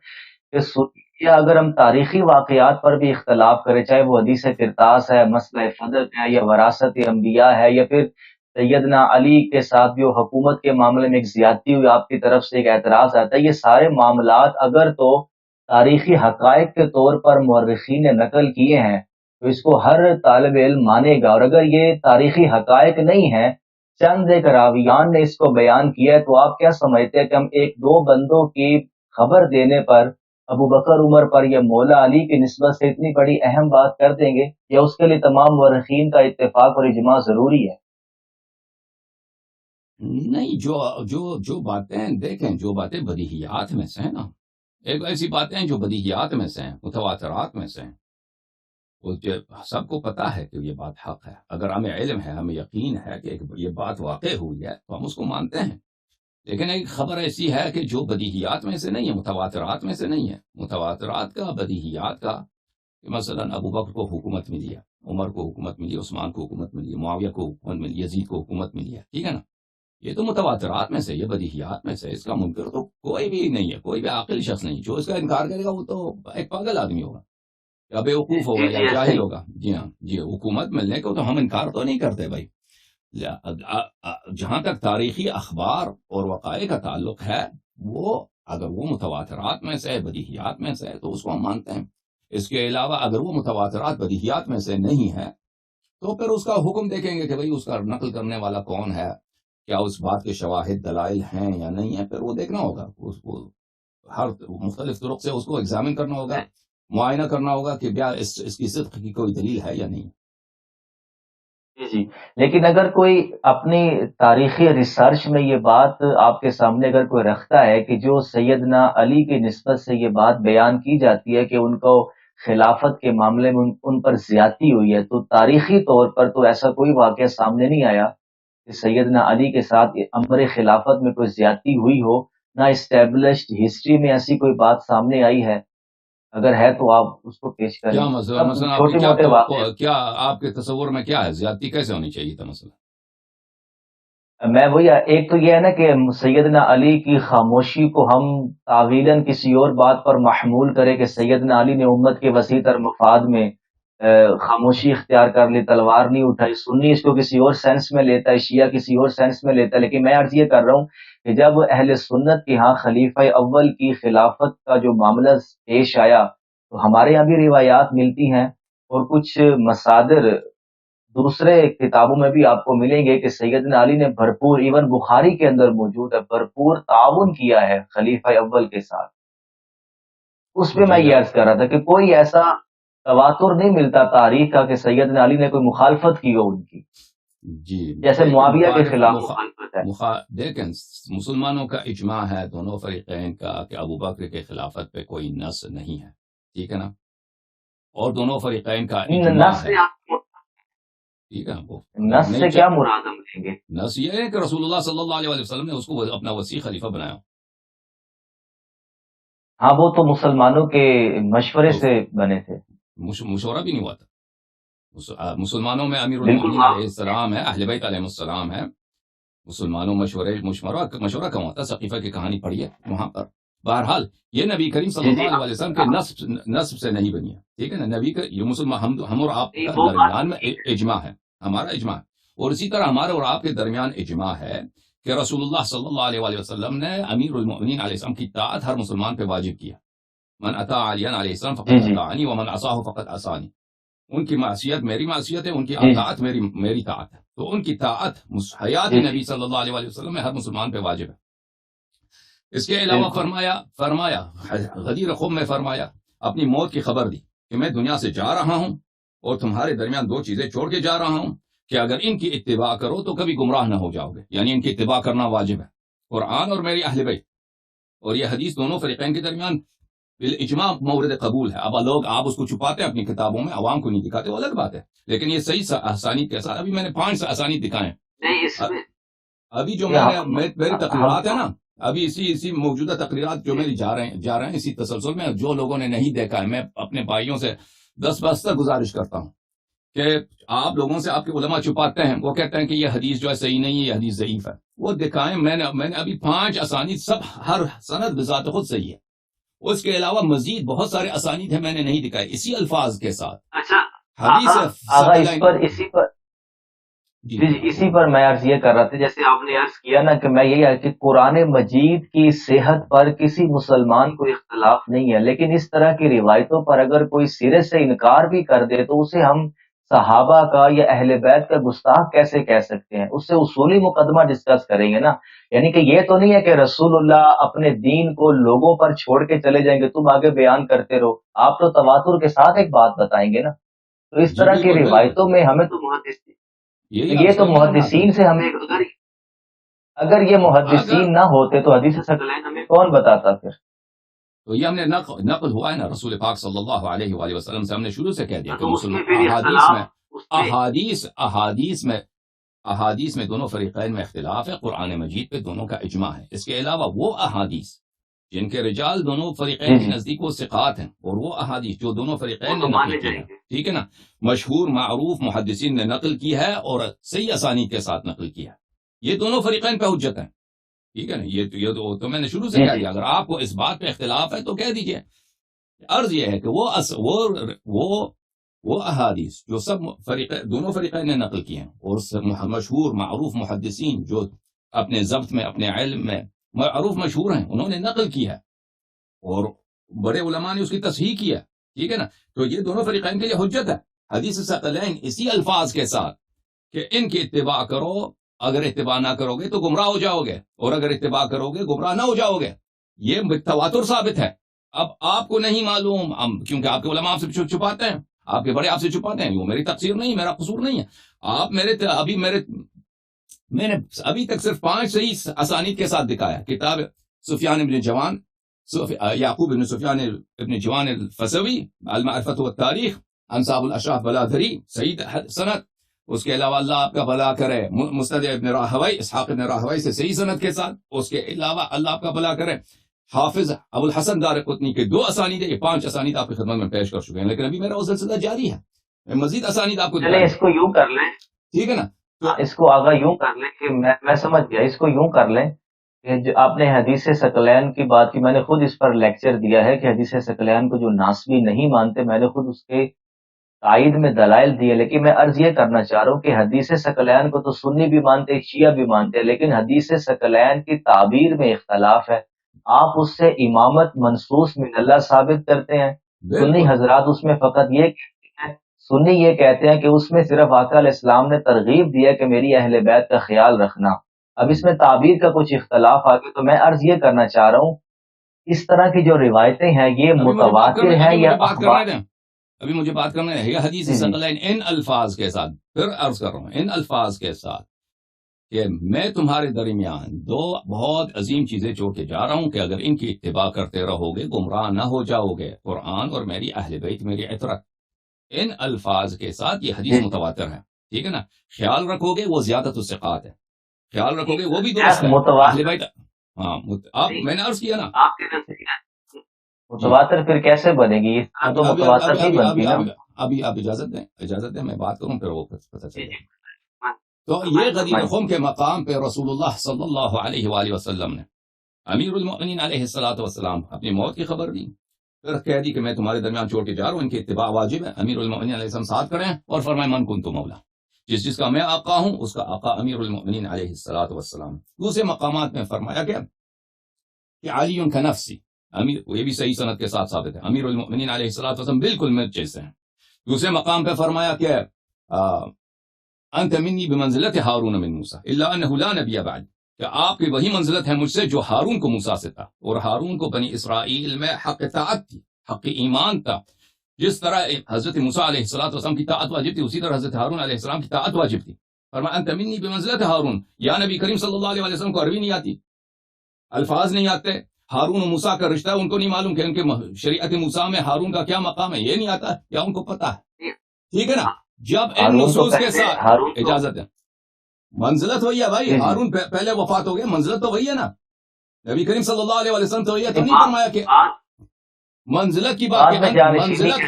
کہ اگر ہم تاریخی واقعات پر بھی اختلاف کریں، چاہے وہ حدیث کرتاس ہے، مسئلہ فدق ہے، یا وراثت انبیاء ہے، یا پھر سیدنا علی کے ساتھ جو حکومت کے معاملے میں ایک زیادتی ہوئی، آپ کی طرف سے ایک اعتراض آتا ہے، یہ سارے معاملات اگر تو تاریخی حقائق کے طور پر مورخین نے نقل کیے ہیں تو اس کو ہر طالب علم مانے گا، اور اگر یہ تاریخی حقائق نہیں ہیں، چند ایک راویان نے اس کو بیان کیا ہے، تو آپ کیا سمجھتے ہیں کہ ہم ایک دو بندوں کی خبر دینے پر ابو بکر، عمر پر یا مولا علی کی نسبت سے اتنی بڑی اہم بات کر دیں گے، یا اس کے لیے تمام مورخین کا اتفاق اور اجماع ضروری ہے؟ نہیں، جو باتیں دیکھیں، جو باتیں بدیہیات میں سے ہیں نا، ایک ایسی باتیں جو بدیہیات میں سے ہیں، متواترات میں سے ہیں، وہ سب کو پتا ہے کہ یہ بات حق ہے، اگر ہمیں علم ہے، ہمیں یقین ہے کہ یہ بات واقع ہوئی ہے تو ہم اس کو مانتے ہیں۔ لیکن ایک خبر ایسی ہے کہ جو بدیہیات میں سے نہیں ہے، متواترات میں سے نہیں ہے، متواترات کا، بدیہیات کا، کہ مثلا ابو بکر کو حکومت ملی ہے، عمر کو حکومت ملی ہے، عثمان کو حکومت ملی ہے، معاویہ کو حکومت ملی ہے، یزید کو حکومت ملی ہے، ٹھیک ہے نا۔ یہ تو متواترات میں سے، یہ بدیہیات میں سے، اس کا منکر تو کوئی بھی نہیں ہے، کوئی بھی عاقل شخص نہیں۔ جو اس کا انکار کرے گا وہ تو ایک پاگل آدمی ہوگا، یا بیوقوف ہوگا، یا جاہل ہوگا۔ جی ہاں، جی حکومت ملنے کو تو ہم انکار تو نہیں کرتے بھائی۔ جہاں تک تاریخی اخبار اور وقائع کا تعلق ہے، وہ اگر وہ متواترات میں سے ہے، بدیہیات میں سے ہے، تو اس کو ہم مانتے ہیں۔ اس کے علاوہ اگر وہ متواترات بدیہیات میں سے نہیں ہے تو پھر اس کا حکم دیکھیں گے کہ بھئی اس کا نقل کرنے والا کون ہے، کیا اس بات کے شواہد دلائل ہیں یا نہیں ہیں، پھر وہ دیکھنا ہوگا، اس کو ہر مختلف طرق سے اس کو ایگزامن کرنا ہوگا، معائنہ کرنا ہوگا کہ کیا اس کی صدق کی کوئی دلیل ہے یا نہیں۔ جی، لیکن اگر کوئی اپنی تاریخی ریسرچ میں یہ بات آپ کے سامنے اگر کوئی رکھتا ہے کہ جو سیدنا علی کی نسبت سے یہ بات بیان کی جاتی ہے کہ ان کو خلافت کے معاملے میں ان پر زیادتی ہوئی ہے، تو تاریخی طور پر تو ایسا کوئی واقعہ سامنے نہیں آیا کہ سیدنا علی کے ساتھ امر خلافت میں کوئی زیادتی ہوئی ہو، نہ اسٹیبلشڈ ہسٹری میں ایسی کوئی بات سامنے آئی ہے۔ اگر ہے تو آپ اس کو پیش کریں۔ کیا مثلا چھوٹے موٹے واقعے، کیا آپ کے تصور میں کیا ہے، زیادتی کیسے ہونی چاہیے تھا مثلا؟ میں وہی، ایک تو یہ ہے نا کہ سیدنا علی کی خاموشی کو ہم تعویلاً کسی اور بات پر محمول کرے کہ سیدنا علی نے امت کے وسیع تر مفاد میں خاموشی اختیار کر لی، تلوار نہیں اٹھائی۔ سنی اس کو کسی اور سینس میں لیتا ہے، شیعہ کسی اور سینس میں لیتا ہے، لیکن میں عرض یہ کر رہا ہوں کہ جب اہل سنت کے ہاں خلیفہ اول کی خلافت کا جو معاملہ پیش آیا تو ہمارے یہاں بھی روایات ملتی ہیں، اور کچھ مصادر دوسرے کتابوں میں بھی آپ کو ملیں گے کہ سیدنا علی نے بھرپور، ایون بخاری کے اندر موجود ہے، بھرپور تعاون کیا ہے خلیفہ اول کے ساتھ۔ اس پہ میں یہ عرض کر رہا تھا کہ کوئی ایسا تواتر نہیں ملتا تاریخ کا کہ سیدنا علی نے کوئی مخالفت کی ہو ان کی، جی جیسے معاویہ کے خلاف مخالفت ہے۔ دیکھیں، مسلمانوں کا اجماع ہے دونوں فریقین کا کہ ابو بکر کے خلافت پہ کوئی نص نہیں ہے، ٹھیک ہے نا، اور دونوں فریقین کا اجماع ہے، ٹھیک ہے. وہ نس سے کیا مراد ہم لیں گے؟ نس یہ ہے کہ رسول اللہ صلی اللہ علیہ وسلم نے اس کو اپنا وسیع خلیفہ بنایا. ہاں وہ تو مسلمانوں کے مشورے سے بنے تھے. مشورہ بھی نہیں ہوا تھا. مسلمانوں میں امیر المومنین علیہ السلام ہے، اہل بیت علیہ السلام ہے. مسلمانوں مشورہ کم ہوتا. ثقیفہ کی کہانی پڑھیے وہاں پر. بہرحال یہ نبی کریم صلی اللہ علیہ وسلم کے نسب سے نہیں بنی ہے. ٹھیک ہے نا. نبی کا یہ مسلمان ہم اور آپ کے درمیان میں اجماع ہے، ہمارا اجماع ہے. اور اسی طرح ہمارے اور آپ کے درمیان اجماع ہے کہ رسول اللہ صلی اللہ علیہ وسلم نے امیر المؤمنین علیہ السلام کی اطاعت ہر مسلمان پہ واجب کیا. من اطاع علی علیہ السلام فقد اطاعنی ومن عصاه فقد عصانی. ان کی معصیت میری معصیت ہے، ان کی اطاعت میری طاعت ہے. تو ان کی طاعت حیات نبی صلی اللہ علیہ وسلم میں ہر مسلمان پہ واجب ہے. اس کے علاوہ فرمایا غدیر خم میں فرمایا، اپنی موت کی خبر دی کہ میں دنیا سے جا رہا ہوں اور تمہارے درمیان دو چیزیں چھوڑ کے جا رہا ہوں کہ اگر ان کی اتباع کرو تو کبھی گمراہ نہ ہو جاؤ گے. یعنی ان کی اتباع کرنا واجب ہے، قرآن اور میری اہل بیت. اور یہ حدیث دونوں فریقین کے درمیان بالاجماع مورد قبول ہے. اب لوگ آپ اس کو چھپاتے ہیں اپنی کتابوں میں، عوام کو نہیں دکھاتے، وہ الگ بات ہے. لیکن یہ صحیح اسانید کے ساتھ ابھی میں نے 5 اسانید دکھائے ہیں. ابھی جو میری تقریرات ہے نا، ابھی اسی موجودہ تقریرات جو میری جا رہے ہیں اسی تسلسل میں، جو لوگوں نے نہیں دیکھا ہے، میں اپنے بھائیوں سے دستبستہ گزارش کرتا ہوں کہ آپ لوگوں سے آپ کے علماء چھپاتے ہیں. وہ کہتے ہیں کہ یہ حدیث جو ہے صحیح نہیں ہے، یہ حدیث ضعیف ہے. وہ دکھائیں. میں نے ابھی 5 اسانید، سب ہر سند بذات خود صحیح ہے. اس کے علاوہ مزید بہت سارے اسانید ہیں میں نے نہیں دکھائے اسی الفاظ کے ساتھ. اچھا حدیث اسی پر میں عرض یہ کر رہا تھا، جیسے آپ نے عرض کیا نا کہ میں یہ کہ قرآن مجید کی صحت پر کسی مسلمان کو اختلاف نہیں ہے، لیکن اس طرح کی روایتوں پر اگر کوئی سرے سے انکار بھی کر دے تو اسے ہم صحابہ کا یا اہل بیت کا گستاخ کیسے کہہ سکتے ہیں؟ اس سے اصولی مقدمہ ڈسکس کریں گے نا. یعنی کہ یہ تو نہیں ہے کہ رسول اللہ اپنے دین کو لوگوں پر چھوڑ کے چلے جائیں گے، تم آگے بیان کرتے رہو. آپ تو تواتر کے ساتھ ایک بات بتائیں گے نا. تو اس طرح کی روایتوں میں ہمیں تو یہ تو محدثین سے ہمیں اگر یہ محدثین نہ ہوتے تو حدیث ثقلین ہمیں کون بتاتا پھر؟ تو یہ ہم نے نقل ہوا ہے نا رسول پاک صلی اللہ علیہ وآلہ وسلم سے. ہم نے شروع سے کہہ دیا کہ احادیث میں دونوں فریقین میں اختلاف ہے. قرآن مجید پہ دونوں کا اجماع ہے. اس کے علاوہ وہ احادیث جن کے رجال دونوں فریقین کے نزدیک وہ ثقات ہیں، اور وہ احادیث جو دونوں فریقین نے نقل کی ہے، ٹھیک ہے نا، مشہور معروف محدثین نے نقل کی ہے اور صحیح اسانید کے ساتھ نقل کی ہے، یہ دونوں فریقین پہ حجت ہیں. ٹھیک ہے نا. یہ تو میں نے شروع سے کہہ دیا. اگر آپ کو اس بات پہ اختلاف ہے تو کہہ دیجئے. عرض یہ ہے کہ وہ احادیث جو دونوں فریقین نے نقل کی ہیں اور مشہور معروف محدثین جو اپنے ضبط میں اپنے علم میں معروف مشہور ہیں، انہوں نے نقل کی ہے اور بڑے علماء نے اس کی تصحیح کی ہے. ٹھیک ہے نا. تو یہ دونوں فریقین کے لیے حجت ہے. حدیث ثقلین اسی الفاظ کے ساتھ کہ ان کی اتباع کرو، اگر اتباع نہ کرو گے تو گمراہ ہو جاؤ گے، اور اگر اتباع کرو گے گمراہ نہ ہو جاؤ گے. یہ تواتر ثابت ہے. اب آپ کو نہیں معلوم کیونکہ آپ کے علماء آپ سے چھپاتے ہیں، آپ کے بڑے آپ سے چھپاتے ہیں. وہ میری تقصیر نہیں، میرا قصور نہیں ہے. آپ میں نے ابھی تک صرف 5 صحیح اسانید کے ساتھ دکھایا. کتاب سفیان بن جوان، یعقوب بن سفیان ابن جوان الفسوی، المعرفت والتاریخ، انصاب الاشراف بلادھری، صحیح سند. اس کے علاوہ اللہ آپ کا بھلا کرے مسند ابن راہوی، اسحاق ابن راہوی سے صحیح سند کے ساتھ. اس کے علاوہ اللہ آپ کا بھلا کرے حافظ ابو الحسن دارقطنی کے 2 اسانید ہیں. یہ 5 اسانید آپ کی خدمت میں پیش کر چکے ہیں، لیکن ابھی میرا وہ سلسلہ جاری ہے. میں مزید اسانید آپ کو اس کو یوں کر لیں، ٹھیک ہے نا. اس کو آگا یوں کر لیں کہ میں سمجھ گیا. اس کو یوں کر لیں کہ جو آپ نے حدیث ثقلین کی بات کی، میں نے خود اس پر لیکچر دیا ہے کہ حدیث ثقلین کو جو ناسبی نہیں مانتے، میں نے خود اس کے تائید میں دلائل دیے. لیکن میں عرض یہ کرنا چاہ رہا ہوں کہ حدیث ثقلین کو تو سنی بھی مانتے، شیعہ بھی مانتے، لیکن حدیث ثقلین کی تعبیر میں اختلاف ہے. آپ اس سے امامت منصوص من اللہ ثابت کرتے ہیں. سنی حضرات اس میں فقط یہ کہتے ہیں، سنی یہ کہتے ہیں کہ اس میں صرف آقا علیہ السلام نے ترغیب دیا کہ میری اہل بیت کا خیال رکھنا. اب اس میں تعبیر کا کچھ اختلاف آ گیا. تو میں عرض یہ کرنا چاہ رہا ہوں اس طرح کی جو روایتیں ہیں یہ متواتر ہیں یا ابھی مجھے بات کرنا ہے. یہ حدیث ثقلین ان الفاظ کے ساتھ، پھر عرض کر رہا ہوں ان الفاظ کے ساتھ کہ میں تمہارے درمیان 2 بہت عظیم چیزیں چھوڑ کے جا رہا ہوں کہ اگر ان کی اتباع کرتے رہو گے گمراہ نہ ہو جاؤ گے، قرآن اور میری اہل بیت میری عطرت. ان الفاظ کے ساتھ یہ حدیث متواتر ہے. ٹھیک ہے نا. خیال رکھو گے وہ زیادت الثقات ہے، خیال رکھو گے وہ بھی درست ہے. اہل بیت ہاں آپ میں نے عرض کیا نا متواتر پھر کیسے بنے گی؟ تو متواتر نہیں بنتی نا. ابھی آپ اجازت دیں میں بات کروں پھر وہ پتہ چلے گا. تو یہ غدیر خم کے مقام پہ رسول اللہ صلی اللہ علیہ وآلہ وسلم نے امیر المؤمنین علیہ الصلوۃ والسلام اپنی موت کی خبر دی، پھر کہہ دی کہ میں تمہارے درمیان چھوڑ کے جا رہا ہوں، ان کی اتباع واجب ہے. امیر المؤمنین علیہ السلام ساتھ کریں اور فرمائے من کنت مولا، جس کا میں آقا ہوں اس کا آقا امیر المؤمنین علیہ الصلوۃ والسلام. دوسرے مقامات میں فرمایا گیا کہ علی کا نفسی، امیر، یہ بھی صحیح سند کے ساتھ ثابت ہے، امیر المؤمنین علیہ الصلوۃ والسلام بالکل مجھ جیسے ہیں. دوسرے مقام پہ فرمایا کہ انت منی بمنزلت ہارون من موسیٰ الا انہ لا نبی بعد، کہ آپ کی وہی منزلت ہے مجھ سے جو ہارون کو موسیٰ سے تھا، اور ہارون کو بنی اسرائیل میں حق اطاعت تھی، حق ایمان تھا. جس طرح حضرت موسیٰ علیہ السلام کی طاعت واجب تھی، اسی طرح حضرت ہارون علیہ السلام کی طاعت واجب تھی. فرمایا انت منی بمنزلت ہارون. یا نبی کریم صلی اللہ علیہ وسلم کو عربی نہیں آتی، الفاظ نہیں آتے، ہارون و موسیٰ کا رشتہ ان کو نہیں معلوم کہ ان کے شریعت موسیٰ میں ہارون کا کیا مقام ہے، یہ نہیں آتا، یا ان کو پتہ ہے. ٹھیک ہے نا. جب ان نصوص کے ساتھ اجازت ہے، منزلت وہی ہے بھائی. ہارون پہلے وفات ہو گیا، منزلت تو وہی ہے نا. نبی کریم صلی اللہ علیہ وسلم تو یہ تو نہیں فرمایا کہ منزلت کی بات ہے. منزلت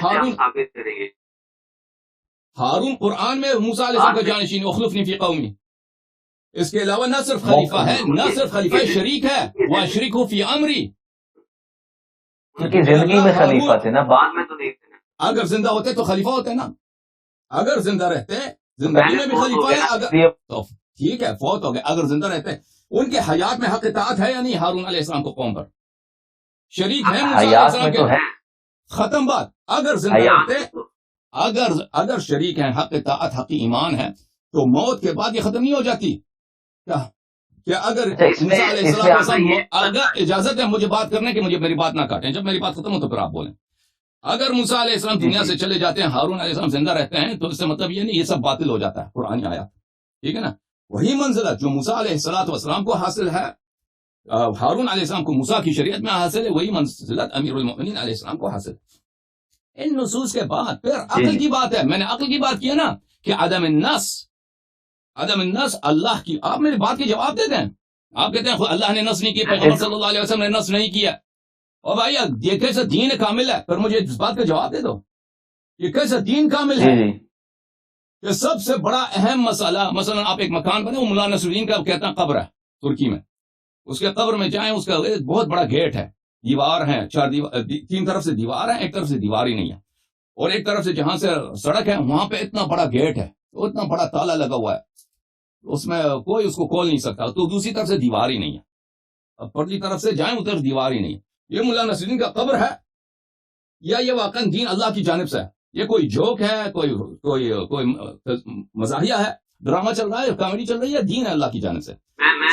ہارون قرآن میں موسیٰ علیہ السلام کا جانشین، اخلفنی فی قومی. اس کے علاوہ نہ صرف خلیفہ ہے، نہ صرف خلیفہ شریک ہے، واشرکہ فی امری، ان کی زندگی میں خلیفہ تھے نا، بعد میں تو نہیں تھے. اگر زندہ ہوتے تو خلیفہ ہوتے نا، اگر زندہ رہتے زندگی میں بھی خلیفہ ہے. اگر تو ٹھیک ہے فوت ہو گئے، اگر زندہ رہتے ان کے حیات میں حق اطاعت ہے یا نہیں ہارون علیہ السلام کو قوم پر؟ شریک ہے موسیٰ علیہ السلام کے، ختم بات. اگر زندہ رہتے، اگر شریک ہیں، حق اطاعت حق ایمان ہے، تو موت کے بعد یہ ختم نہیں ہو جاتی کیا؟ کہ اگر موسیٰ علیہ السلام، اگر اجازت ہے مجھے بات کرنے کی، مجھے میری بات نہ کاٹیں، جب میری بات ختم ہو تو پھر آپ بولیں. اگر موسیٰ علیہ السلام دنیا سے چلے جاتے ہیں، ہارون علیہ السلام زندہ رہتے ہیں، تو اس سے مطلب یہ نہیں، یہ سب باطل ہو جاتا ہے قرآن آیات. ٹھیک ہے نا. وہی منزلت جو موسیٰ علیہ السلام کو حاصل ہے، ہارون علیہ السلام کو موسیٰ کی شریعت میں حاصل ہے، وہی منزلت امیر المؤمنین علیہ السلام کو حاصل ہے. ان نصوص کے بعد پھر عقل کی بات ہے. میں نے عقل کی بات کی ہے نا کہ عدم النص اللہ کی. آپ میری بات کے جواب دیتے ہیں، آپ کہتے ہیں اللہ نے نص نہیں کی، پیغمبر صلی اللہ علیہ وسلم نے نص نہیں کیا. اور بھائی یہ کیسا دین کامل ہے؟ پھر مجھے اس بات کا جواب دے دو، یہ کیسا دین کامل ہے؟ کہ سب سے بڑا اہم مسئلہ، مثلا آپ ایک مکان بنے، وہ مولانا نصر الدین کا کہتا ہے قبر ہے ترکی میں، اس کے قبر میں جائیں، اس کا بہت بڑا گیٹ ہے، دیوار ہیں، 3 طرف سے دیوار ہے، ایک طرف سے دیوار ہی نہیں ہے، اور ایک طرف سے جہاں سے سڑک ہے وہاں پہ اتنا بڑا گیٹ ہے، اتنا بڑا تالا لگا ہوا ہے، اس میں کوئی اس کو کھول نہیں سکتا. تو دوسری طرف سے دیوار ہی نہیں ہے، اب پرلی طرف سے جائیں ادھر دیوار ہی نہیں ہے. یہ مولانا نصر الدین کا قبر ہے یا یہ واقعا دین اللہ کی جانب سے ہے؟ یہ کوئی جوک ہے، کوئی مزاحیہ ہے، ڈرامہ چل رہا ہے، کامیڈی چل رہی ہے؟ دین ہے اللہ کی جانب سے.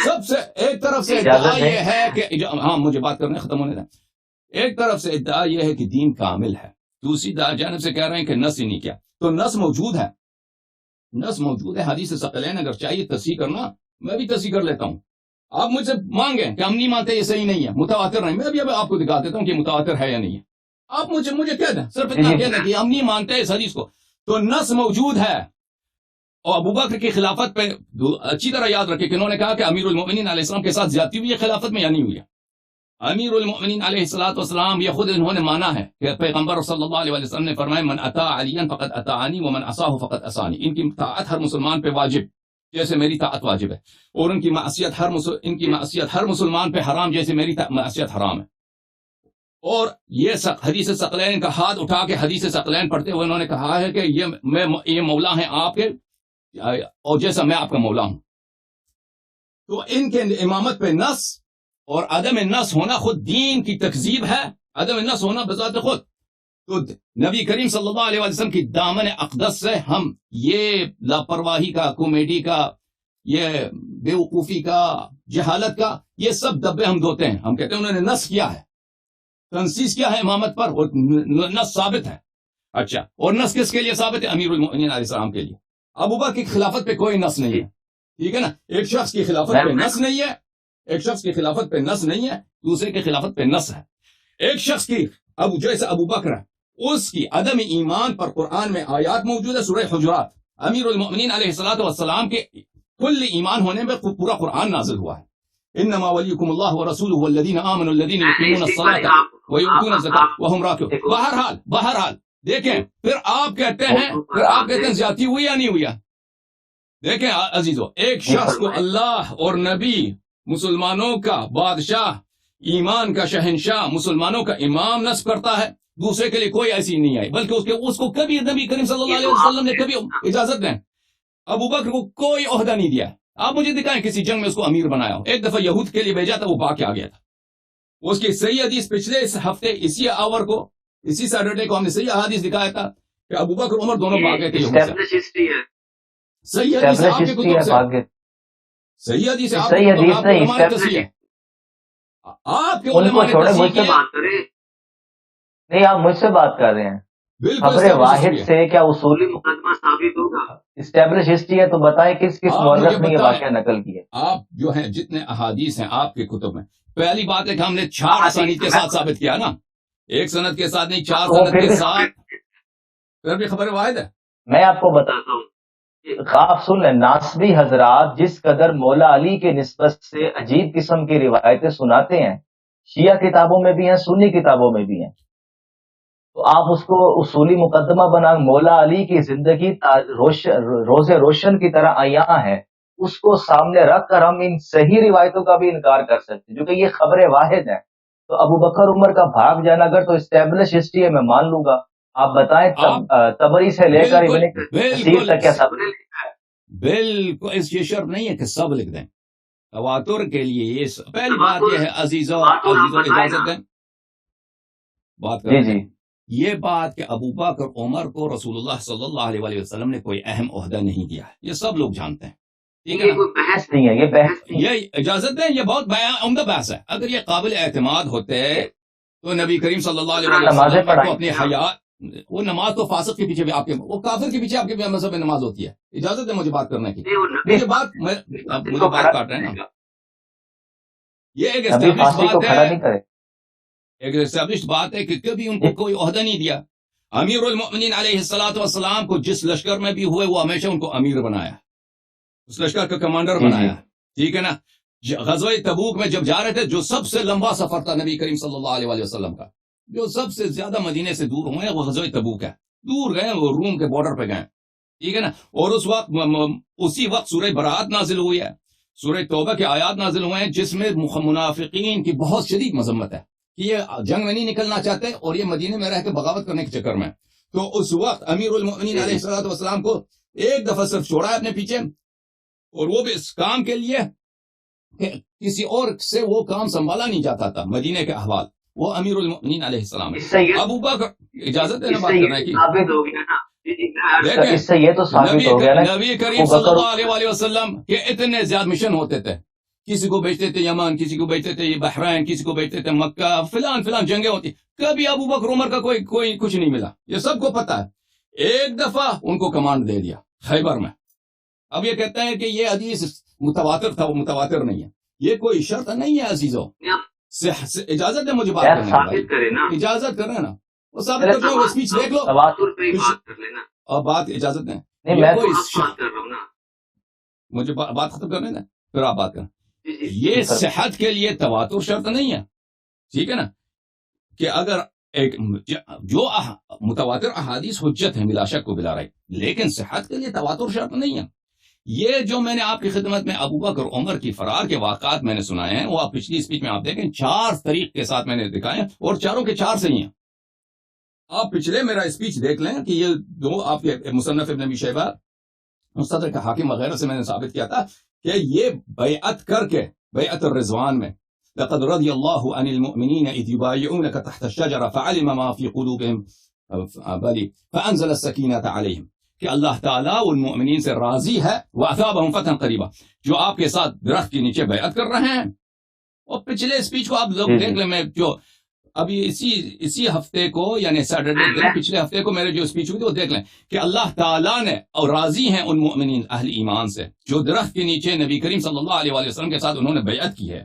سب سے ایک طرف سے ادعا یہ ہے کہ ہاں مجھے بات کرنے ختم ہونے دیں. ایک طرف سے ادعا یہ ہے کہ دین کامل ہے، دوسری جانب سے کہہ رہے ہیں کہ نص ہی نہیں کیا. تو نص موجود ہے، حدیث ثقلین. اگر چاہیے تصحیح کرنا میں بھی تصحیح کر لیتا ہوں. آپ مجھ سے مانگیں کہ ہم نہیں مانتے، یہ صحیح نہیں ہے، متواتر نہیں. میں بھی اب آپ کو دکھا دیتا ہوں کہ متواتر ہے یا نہیں ہے. آپ مجھے کہہ دیں، صرف اتنا کہہ دیں کہ ہم نہیں مانتے اس حدیث کو. تو نص موجود ہے. اور ابو بکر کی خلافت پہ اچھی طرح یاد رکھے کہ انہوں نے کہا کہ امیر المؤمنین علیہ السلام کے ساتھ زیادتی ہوئی ہے خلافت میں یا نہیں ہوئی ہے. امیر المؤمنین علیہ السلام یہ خود انہوں نے مانا ہے کہ پیغمبر صلی اللہ علیہ وسلم نے فرمایا من اطاع علیا فقد اطاعنی ومن عصاه فقد عصانی. ان کی اطاعت ہر مسلمان پہ واجب جیسے میری طاعت واجب ہے، اور ان کی معصیت ہر مسلمان پہ حرام جیسے میری معصیت حرام ہے. اور یہ حدیث ثقلین کا ہاتھ اٹھا کے حدیث ثقلین پڑھتے ہوئے انہوں نے کہا ہے کہ یہ مولا ہیں آپ کے، اور جیسا میں آپ کا مولا ہوں. تو ان کے امامت پہ نص اور عدم نص ہونا خود دین کی تکذیب ہے، عدم نص ہونا بذات خود. تو نبی کریم صلی اللہ علیہ وسلم کی دامن اقدس سے ہم یہ لاپرواہی کا، کامیڈی کا، یہ بے وقوفی کا، جہالت کا، یہ سب دبے ہم دھوتے ہیں. ہم کہتے ہیں انہوں نے نص کیا ہے، تنصیص کیا ہے امامت پر، اور نص ثابت ہے. اچھا، اور نص کس کے لیے ثابت ہے؟ امیر المؤمنین علیہ السلام کے لیے. ابو بکر کی خلافت پہ کوئی نص نہیں ہے. ٹھیک ہے نا. ایک شخص کی خلافت پہ نص نہیں ہے، ایک شخص کی خلافت پہ نص نہیں ہے، دوسرے کی خلافت پہ نص ہے. ایک شخص کی جیسے ابو بکر ہے، اس کی عدم ایمان پر قرآن میں آیات موجود ہے. سورہ حجرات امیر المؤمنین علیہ الصلوۃ والسلام کے کل ایمان ہونے میں پورا قرآن نازل ہوا ہے. انما ولیکم اللہ ورسولہ والذین آمنوا الذین یقیمون الصلاۃ ویؤتون الزکاۃ وہم راکعون. بہرحال دیکھیں پھر آپ کہتے ہیں زیادتی ہوئی یا نہیں ہوئی؟ دیکھیں عزیزو، ایک شخص کو اللہ اور نبی، مسلمانوں کا بادشاہ، ایمان کا شہنشاہ، مسلمانوں کا امام نصب کرتا ہے، دوسرے کے لیے کوئی ایسی نہیں آئی، بلکہ اس کو کبھی نبی کریم صلی اللہ علیہ وسلم نے کبھی اجازت دیں. ابو بکر کو کوئی عہدہ نہیں دیا. آپ مجھے دکھائیں کسی جنگ میں اس کو امیر بنایا ہو. ایک دفعہ یہود کے لیے بھیجا تھا، وہ باقی آ گیا تھا. اس کی صحیح حدیث پچھلے اس ہفتے اسی سیٹرڈے کو ہم نے صحیح حدیث دکھایا تھا کہ ابو بکر عمر دونوں بھاگ گئے تھے یہود سے. صحیح حدیث آپ کے کتب سے، صحیح حدیث آپ کے علماء نے تصحیح کیا. نہیں، آپ مجھ سے بات کر رہے ہیں. خبر واحد سے کیا اصولی مقدمہ ثابت ہوگا؟ اسٹیبلش ہسٹری ہے تو بتائیں کس مورخ نے یہ واقعہ نقل کیا. آپ جو ہیں جتنے احادیث ہیں آپ کے کتب میں، پہلی بات ہے کہ ہم نے 4 اسانید کے ساتھ ثابت کیا نا، 1 سند کے ساتھ نہیں، 4 سند کے ساتھ. پھر بھی خبر واحد ہے. میں آپ کو بتاتا ہوں، آپ سن لیں، ناصبی حضرات جس قدر مولا علی کے نسبت سے عجیب قسم کی روایتیں سناتے ہیں، شیعہ کتابوں میں بھی ہیں، سنی کتابوں میں بھی ہیں، تو آپ اس کو اصولی مقدمہ بنا. مولا علی کی زندگی روز روشن کی طرح عیاں ہے، اس کو سامنے رکھ کر ہم ان صحیح روایتوں کا بھی انکار کر سکتے ہیں، جو کہ یہ خبر واحد ہے. تو ابو بکر عمر کا بھاگ جانا اگر تو اسٹیبلش ہسٹری ہے میں مان لوں گا. آپ بتائیں تبری سے لے کر ابن کثیر تک کیا سب نے لکھا ہے؟ بالکل یہ شرط نہیں ہے کہ سب لکھ دیں. تواتر کے لیے یہ پہلی بات یہ ہے عزیزو اجازت دیں بات کریں. جی یہ بات کہ ابو بکر عمر کو رسول اللہ صلی اللہ علیہ وسلم نے کوئی اہم عہدہ نہیں دیا ہے، یہ سب لوگ جانتے ہیں. ٹھیک ہے، کوئی بحث نہیں ہے، یہ بحث نہیں ہے. یہ اجازت دیں، یہ بہت عمدہ بحث ہے. اگر یہ قابل اعتماد ہوتے تو نبی کریم صلی اللہ علیہ وسلم کو اپنی حیات، وہ نماز تو فاسق کے پیچھے بھی آپ کے، وہ کافر کے پیچھے آپ کے مذہب میں نماز ہوتی ہے. اجازت دیں مجھے بات کرنے کی. مجھے بات کاٹ رہے ہیں نا. یہ ایک اسٹیبلشڈ بات ہے کہ کبھی ان کو کوئی عہدہ نہیں دیا. امیر المؤمنین علیہ الصلوۃ والسلام کو جس لشکر میں بھی ہوئے وہ ہمیشہ ان کو امیر بنایا، اس لشکر کا کمانڈر بنایا. ٹھیک ہے نا. غزوہ تبوک میں جب جا رہے تھے، جو سب سے لمبا سفر تھا نبی کریم صلی اللہ علیہ وسلم کا، جو سب سے زیادہ مدینے سے دور ہوئے وہ غزوہ تبوک ہے. دور گئے، وہ روم کے بارڈر پہ گئے. ٹھیک ہے نا. اور اسی وقت سورہ برات نازل ہوئی ہے، سورہ توبہ کے آیات نازل ہوئے ہیں، جس میں منافقین کی بہت شدید مذمت ہے کہ یہ جنگ میں نہیں نکلنا چاہتے اور یہ مدینے میں رہ کے بغاوت کرنے کے چکر میں. تو اس وقت امیر المؤمنین علیہ الصلوۃ والسلام کو ایک دفعہ صرف چھوڑا ہے اپنے پیچھے، اور وہ بھی اس کام کے لیے کہ کسی اور سے وہ کام سنبھالا نہیں جاتا تھا. مدینے کے احوال وہ امیر المؤمنین علیہ السلام. ابو بکر اجازت دینا بات کرنے کی. اس سے یہ تو ثابت ہو گیا نا نبی کریم صلی اللہ علیہ وسلم کے اتنے زیادہ مشن ہوتے تھے. کسی کو بیچتے تھے یمن، کسی کو بیچتے تھے بحرین، کسی کو بیچتے تھے مکہ، فلان جنگیں ہوتی. کبھی ابو بکر عمر کا کوئی کچھ نہیں ملا، یہ سب کو پتا ہے. ایک دفعہ ان کو کمانڈ دے دیا خیبر میں. اب یہ کہتے ہیں کہ یہ حدیث متواتر تھا، وہ متواتر نہیں ہے. یہ کوئی شرط نہیں ہے عزیزو. اجازت ہے مجھے بات کرنے، اجازت کریں نا، وہ ثابت کر لو، اسپیچ دیکھ لو اور بات اجازت دیں. مجھے بات ختم کرنے دیں پھر آپ بات کریں. یہ صحت کے لیے تواتر شرط نہیں ہے. ٹھیک ہے نا، کہ اگر ایک جو متواتر احادیث حجت ہیں بلا شک و بلا ریب، لیکن صحت کے لیے تواتر شرط نہیں ہے. یہ جو میں نے آپ کی خدمت میں ابو بکر عمر کی فرار کے واقعات میں نے سنائے ہیں، وہ آپ پچھلی اسپیچ میں آپ دیکھیں 4 طریق کے ساتھ میں نے دکھائے ہیں، اور چاروں کے 4 صحیح ہیں. آپ پچھلے میرا اسپیچ دیکھ لیں کہ یہ دو آپ کے مصنف ابن ابی شیبہ، مستدرک حاکم وغیرہ سے میں نے ثابت کیا تھا کہ یہ بیعت کر کے، بیعت الرضوان میں، لقد رضی اللہ عن المؤمنین اذ یبایعونک تحت الشجرہ فعلم ما فی قلوبہم فانزل السکینۃ علیہم، کہ اللہ تعالیٰ ان مؤمنین سے راضی ہے، وَأَثَابَهُمْ فَتْحًا قَرِيبًا، جو آپ کے ساتھ درخت کے نیچے بیعت کر رہے ہیں. اور پچھلے اسپیچ کو آپ لوگ دیکھ لیں، میں جو ابھی اسی ہفتے کو یعنی سیٹرڈے دن پچھلے ہفتے کو میرے جو اسپیچ ہوئی تھی وہ دیکھ لیں کہ اللہ تعالیٰ نے اور راضی ہیں ان مؤمنین اہل ایمان سے جو درخت کے نیچے نبی کریم صلی اللہ علیہ وسلم کے ساتھ انہوں نے بیعت کی ہے.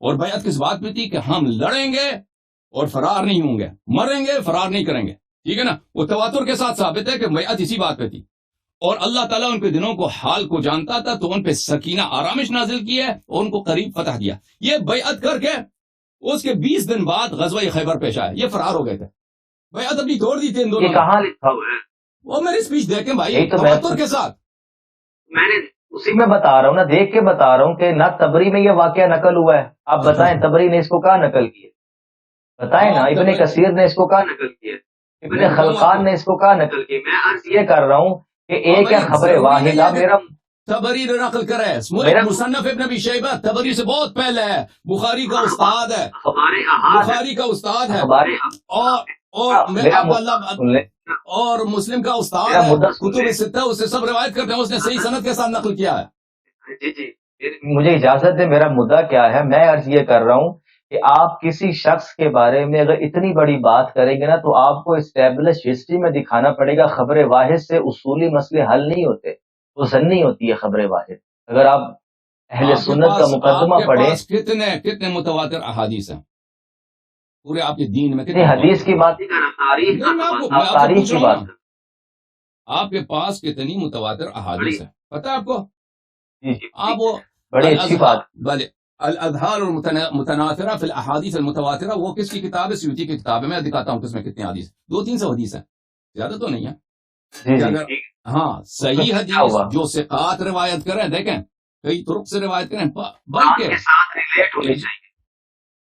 اور بیعت کس بات پہ تھی؟ کہ ہم لڑیں گے اور فرار نہیں ہوں گے، مریں گے فرار نہیں کریں گے. ٹھیک ہے نا. وہ تواتر کے ساتھ ثابت ہے کہ بیعت اسی بات پہ تھی. اور اللہ تعالیٰ ان کے دنوں کو حال کو جانتا تھا تو ان پہ سکینہ آرامش نازل کی ہے اور ان کو قریب فتح دیا. یہ بیعت کر کے اس کے 20 دن بعد غزوہ خیبر پیش آیا, یہ فرار ہو گئے تھے. بیعت اپنی توڑ دی تھی ان دونوں. یہ کہاں لکھا ہوا ہے؟ وہ میری اسپیچ دیکھیں بھائی, یہی تو تواتر کے ساتھ. میں نے اسی میں بتا رہا ہوں نا, دیکھ کے بتا رہا ہوں کہ نہ تبری میں یہ واقعہ نقل ہوا ہے. آپ بتائیں تبری نے اس کو کہاں نقل کیا؟ بتائیں نا. ابن کثیر نے اس کو کہاں نقل کیا؟ ابن خلقان نے اس کو کہاں نقل کیا؟ میں عرض یہ کر رہا ہوں کہ ایک ہے خبر واحدہ. میرا تبری نے نقل کرا ہے, مصنف ابن ابی شیبہ تبری سے بہت پہلے ہے, بخاری کا استاد ہے, بخاری کا استاد ہے, اور مسلم کا استاد ہے, کتب ستہ اس سے سب روایت کرتے ہیں, اس نے صحیح سند کے ساتھ نقل کیا ہے. جی جی مجھے اجازت دے, میرا مدعا کیا ہے. میں عرض یہ کر رہا ہوں کہ آپ کسی شخص کے بارے میں اگر اتنی بڑی بات کریں گے نا تو آپ کو اسٹیبلش ہسٹری میں دکھانا پڑے گا. خبر واحد سے اصولی مسئلے حل نہیں ہوتے, وہ زنی ہوتی ہے خبر واحد. اگر آپ اہل سنت کا مقدمہ پڑھیں, کتنے متواتر احادیث ہیں پورے آپ کے دین میں, کتنے حدیث کی بات تاریخ کی بات, آپ کے پاس کتنی متواتر احادیث ہیں پتہ آپ کو؟ آپ وہ بڑی اچھی بات. بھلے الاذہار المتناثرہ فی الاحادیث المتواترہ, وہ کس کی کتاب ہے؟ سیوطی کی کتاب ہے. میں دکھاتا ہوں کس میں کتنی حدیث, 200-300 حدیث ہیں, زیادہ تو نہیں ہے. ہاں صحیح حدیث جو ثقات روایت کریں, دیکھیں کئی طرق سے روایت کریں, بلکہ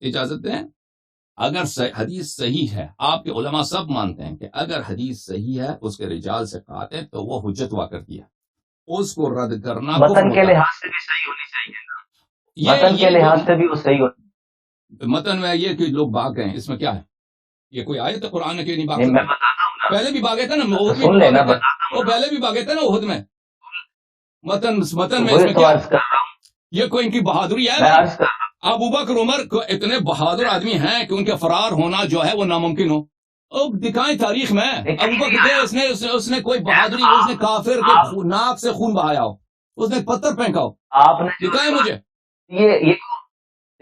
اجازت دیں اگر حدیث صحیح ہے, آپ کے علماء سب مانتے ہیں کہ اگر حدیث صحیح ہے اس کے رجال ثقات ہیں تو وہ حجت ہوا کرتی ہے. اس کو رد کرنا متن کے لحاظ سے بھی صحیح ہونی چاہیے, متن کے لحاظ سے بھی وہ صحیح ہونی. متن میں یہ کہ لوگ بھاگ گئے, اس میں کیا ہے؟ یہ کوئی آیت ہے قرآن میں کہ نہیں بھاگ؟ پہلے بھی بھاگے تھے نا, وہ پہلے بھی بھاگے تھے نا احد میں. متن میں اس میں کیا, یہ کوئی ان کی بہادری ہے؟ ابو بکر عمر کو اتنے بہادر آدمی ہیں کہ ان کے فرار ہونا جو ہے وہ ناممکن ہو. اب دکھائیں تاریخ میں ابو بکر اس نے کوئی بہادری, اس نے کافر کے ناک سے خون بہایا ہو, اس نے پتھر پھینکا ہو, آپ نے دکھائیں مجھے. یہ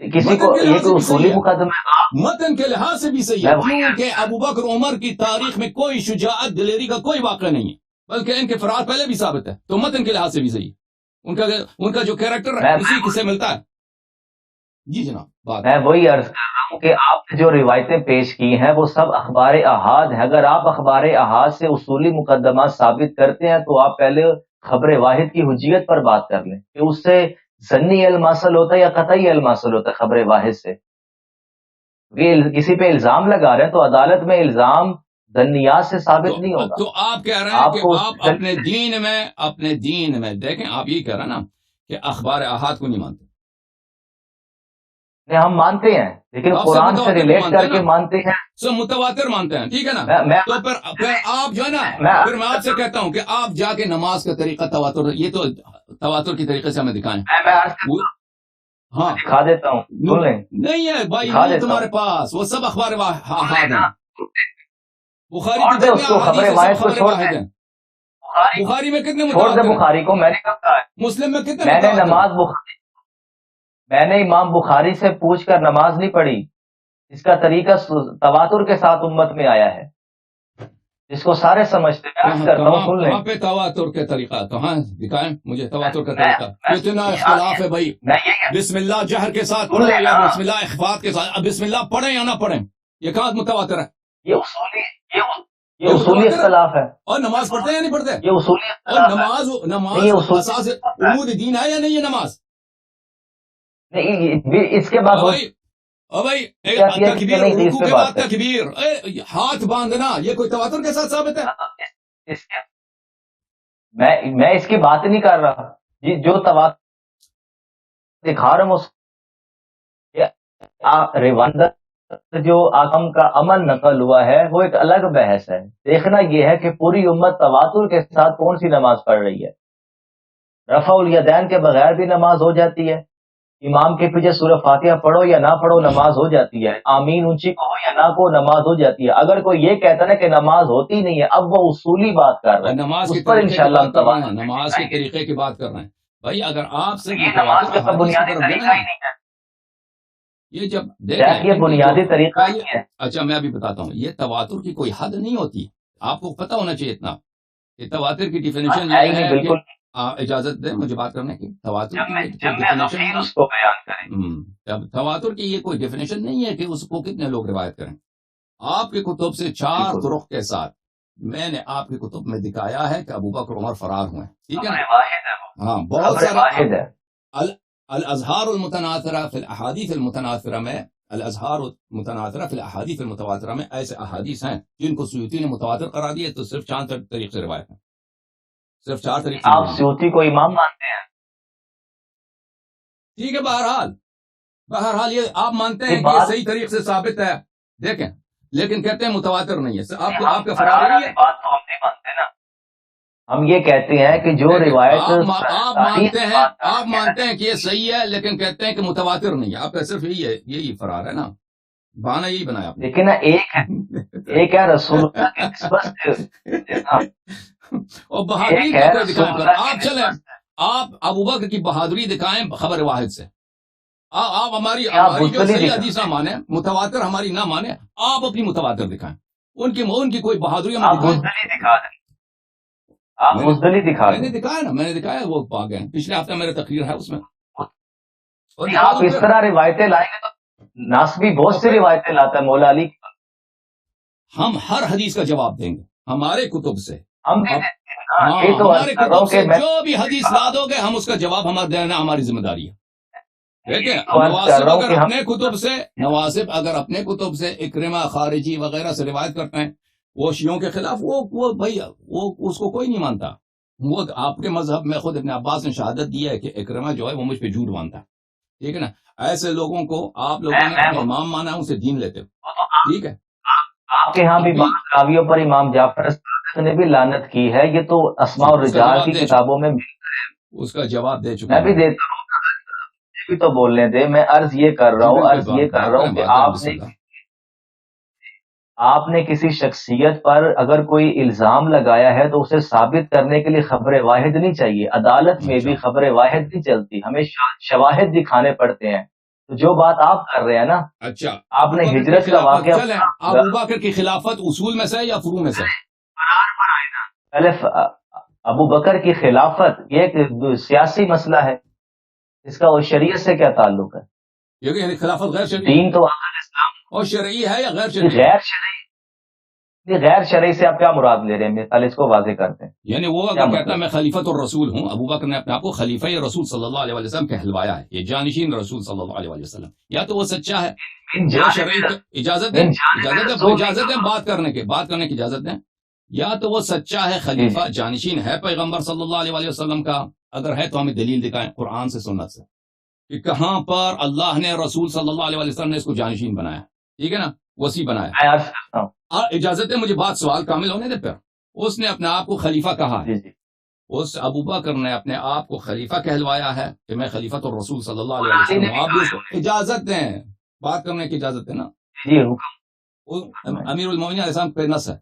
کسی کو یہ کوئی اصولی مقدمہ متن کے لحاظ سے بھی صحیح ہے, کیونکہ ابو بکر عمر کی تاریخ میں کوئی شجاعت دلیری کا کوئی واقعہ نہیں ہے, بلکہ ان کے فرار پہلے بھی ثابت ہے, تو متن کے لحاظ سے بھی صحیح. ان کا جو کیریکٹر ہے اسی سے ملتا ہے. جی جناب, میں وہی عرض کر رہا ہوں کہ آپ نے جو روایتیں پیش کی ہیں وہ سب اخبار احاد ہیں. اگر آپ اخبار احاد سے اصولی مقدمات ثابت کرتے ہیں تو آپ پہلے خبر واحد کی حجیت پر بات کر لیں کہ اس سے ضمنی علم حاصل ہوتا ہے یا قطعی علم حاصل ہوتا ہے خبر واحد سے. کسی پہ الزام لگا رہے ہیں تو عدالت میں الزام ظنیات سے ثابت نہیں ہوگا. تو آپ کہہ رہے ہیں کہ آپ اپنے دین میں دیکھیں, آپ یہ کہہ رہے ہیں نا کہ اخبار احاد کو نہیں مانتے. ہم مانتے ہیں لیکن قرآن سے ریلیٹ کر کے مانتے ہیں, سو متواتر مانتے ہیں, ٹھیک ہے نا. تو پھر آپ جو ہے نا, پھر میں آپ سے کہتا ہوں کہ آپ جا کے نماز کا طریقہ تواتر, یہ تو تواتر کی طریقے سے ہمیں دکھائیں. ہاں دکھا دیتا ہوں, نہیں ہے بھائی نہیں تمہارے پاس, وہ سب اخبار احاد ہیں. بخاری میں کتنے متواتر, بخاری کو میں نے کب کہا ہے, مسلم میں کتنے, میں نے نماز میں نے امام بخاری سے پوچھ کر نماز نہیں پڑھی. اس کا طریقہ تواتر کے ساتھ امت میں آیا ہے جس کو سارے سمجھتے ہیں. کہاں پہ تواتر کے طریقہ, کہاں دکھائیں مجھے تواتر کا طریقہ. کتنا اختلاف ہے بھائی. بسم اللہ جہر کے ساتھ پڑھیں یا بسم اللہ اخفات کے ساتھ, بسم اللہ پڑھیں یا نہ پڑھیں, یہ کہاں متواتر ہے؟ یہ اصولی اختلاف ہے. اور نماز پڑھتے ہیں یا نہیں پڑھتے؟ یہ اصولی, اور نماز اساس عمود دین ہے یا نہیں یہ نماز؟ نہیں, اس کے بعد بھائی تکبیر, رکوع کے بعد تکبیر, ہاتھ باندھنا, یہ کوئی تواتر کے ساتھ ثابت ہے؟ میں اس کی بات نہیں کر رہا, جو تواتر دکھا رہا ہوں روایت جو آکم کا عمل نقل ہوا ہے وہ ایک الگ بحث ہے. دیکھنا یہ ہے کہ پوری امت تواتر کے ساتھ کون سی نماز پڑھ رہی ہے. رفع الیدین کے بغیر بھی نماز ہو جاتی ہے, امام کے پیچھے سورہ فاتحہ پڑھو یا نہ پڑھو نماز ہو جاتی ہے, آمین اونچی کہو یا نہ کہو نماز ہو جاتی ہے. اگر کوئی یہ کہتا ہے کہ نماز ہوتی نہیں ہے, اب وہ اصولی بات کر رہے ہیں, نماز اس پر انشاءاللہ نماز کے طریقے کی بات کر رہے ہیں. بھائی اگر آپ سے نماز کا بنیادی طریقہ ہی نہیں ہے, یہ جب یہ بنیادی طریقہ ہی ہے. اچھا میں ابھی بتاتا ہوں, یہ تواتر کی کوئی حد نہیں ہوتی, آپ کو پتہ ہونا چاہیے اتنا. کہ تواتر کی ڈیفینیشن ہے یہ ہی نہیں ہے کہ بالکل. اجازت دیں مجھے بات کرنے کی. تواتر جب کی میں یہ جب کوئی میں ڈیفینیشن امین نہیں. اس کو بیان کریں. تواتر کی یہ کوئی ڈیفینیشن نہیں ہے کہ اس کو کتنے لوگ روایت کریں. آپ کی کتب سے 4 بالکل طرق کے ساتھ میں نے آپ کی کتب میں دکھایا ہے کہ ابو بکر عمر فرار ہوئے. ٹھیک ہے نا. خبر واحد ہے وہ. ہاں بہت خبر سارے واحد ہے. الازہار المتناثرہ فی الاحادیث المتناثرہ میں الازہار المتناثرہ فی الاحادیث المتواترہ میں ایسے احادیث ہیں جن کو سیوطی نے متواتر قرار دیے تو صرف 4 طریق سے روایت ہیں. صرف 4 طریق سے. آپ سیوطی کو امام مانتے ہیں؟ ٹھیک ہے. بہرحال یہ آپ مانتے ہیں یہ کہ یہ بات صحیح طریق سے ثابت ہے. دیکھیں لیکن کہتے ہیں متواتر نہیں ہے. آپ کا فرار فرار نہیں والی ہے. بات تو ہم نہیں مانتے نا. ہم یہ کہتے ہیں کہ جو روایت آپ مانتے ہیں کہ یہ صحیح ہے لیکن کہتے ہیں کہ متواتر نہیں ہے. آپ کا صرف یہی فرار ہے نا. بہانہ یہی بنایا آپ نے. لیکن ایک ہے رسول اللہ کی نسبت اور بہادری کا کوئی دکھائیں پر آپ چلیں. آپ ابو بکر کی بہادری دکھائیں خبر واحد سے. آپ ہماری جو صحیح حدیث نہ مانیں, متواتر ہماری نہ مانیں, آپ اپنی متواتر دکھائیں. ان کی کوئی بہادری ہمیں دکھا دیں. آپ مزدلی دکھا میں نے دکھایا نا. میں نے دکھایا وہ پا گئے. پچھلے ہفتے میرے تقریر ہے اس میں. آپ اس طرح روایتیں لائیں گے تو ناسبی بہت سی روایتیں لاتا ہے مولا علی. ہم ہر حدیث کا جواب دیں گے ہمارے کتب سے. ہم ہمارے کتب سے جو بھی حدیث لا دو گے ہم اس کا جواب دینا ہماری ذمہ داری ہے. دیکھیں نواسب اگر اپنے کتب سے اکرمہ خارجی وغیرہ سے روایت کرتے ہیں وہ شیعوں کے خلاف, وہ بھائی وہ اس کو کوئی نہیں مانتا. وہ آپ کے مذہب میں خود ابن عباس نے شہادت دی ہے کہ اکرمہ جو ہے وہ مجھ پہ جھوٹ مانتا ہے. ٹھیک ہے نا. ایسے لوگوں کو آپ لوگوں نے امام مانا, ان سے دین لیتے ہو. ٹھیک ہے. آپ کے ہاں بھی راویوں پر امام جعفر صادق نے بھی لعنت کی ہے. یہ تو اسماء الرجال کی کتابوں میں اس کا جواب دے چکا. میں بھی دیتا ہوں بھی تو بولنے دے. میں عرض یہ کر رہا ہوں کہ آپ نے کسی شخصیت پر اگر کوئی الزام لگایا ہے تو اسے ثابت کرنے کے لیے خبر واحد نہیں چاہیے. عدالت میں بھی خبر واحد نہیں چلتی, ہمیں شواہد دکھانے پڑتے ہیں. تو جو بات آپ کر رہے ہیں نا, اچھا آپ نے ہجرت کا واقعہ ابو بکر کی خلافت اصول میں سے یا فروع میں سے؟ پہلے ابو بکر کی خلافت یہ ایک سیاسی مسئلہ ہے, اس کا وہ شریعت سے کیا تعلق ہے؟ یعنی خلافت غیر شرعی دین تو اسلام اور شرعی ہے یا غیر شرعی؟ غیر شرعی سے آپ کیا مراد لے رہے ہیں؟ پہلے اس کو واضح کرتے ہیں. یعنی وہ اگر کہتا ہے میں خلیفۃ الرسول ہوں, ابو بکر نے اپنے آپ کو خلیفہ رسول صلی اللہ علیہ وسلم کہلوایا ہے, یہ جانشین رسول صلی اللہ علیہ وسلم, یا تو وہ سچا ہے. اجازت دیں بات کرنے کی اجازت دیں. یا تو وہ سچا ہے, خلیفہ جانشین ہے پیغمبر صلی اللہ علیہ وسلم کا. اگر ہے تو ہمیں دلیل دکھائیں قرآن سے سنت سے کہ کہاں پر اللہ نے رسول صلی اللہ علیہ وسلم نے اس کو جانشین بنایا. ٹھیک ہے نا, وسیع بنایا. اجازت ہے مجھے بات سوال کامل ہونے دے. پھر اس نے اپنے آپ کو خلیفہ کہا ہے, اس ابو بکر نے اپنے آپ کو خلیفہ کہلوایا ہے کہ میں خلیفۃ الرسول صلی اللہ علیہ وسلم. آپ بھی اس کو اجازت دیں, بات کرنے کی اجازت ہے نا. امیر المومنین علیہ السلام پہ نص ہے.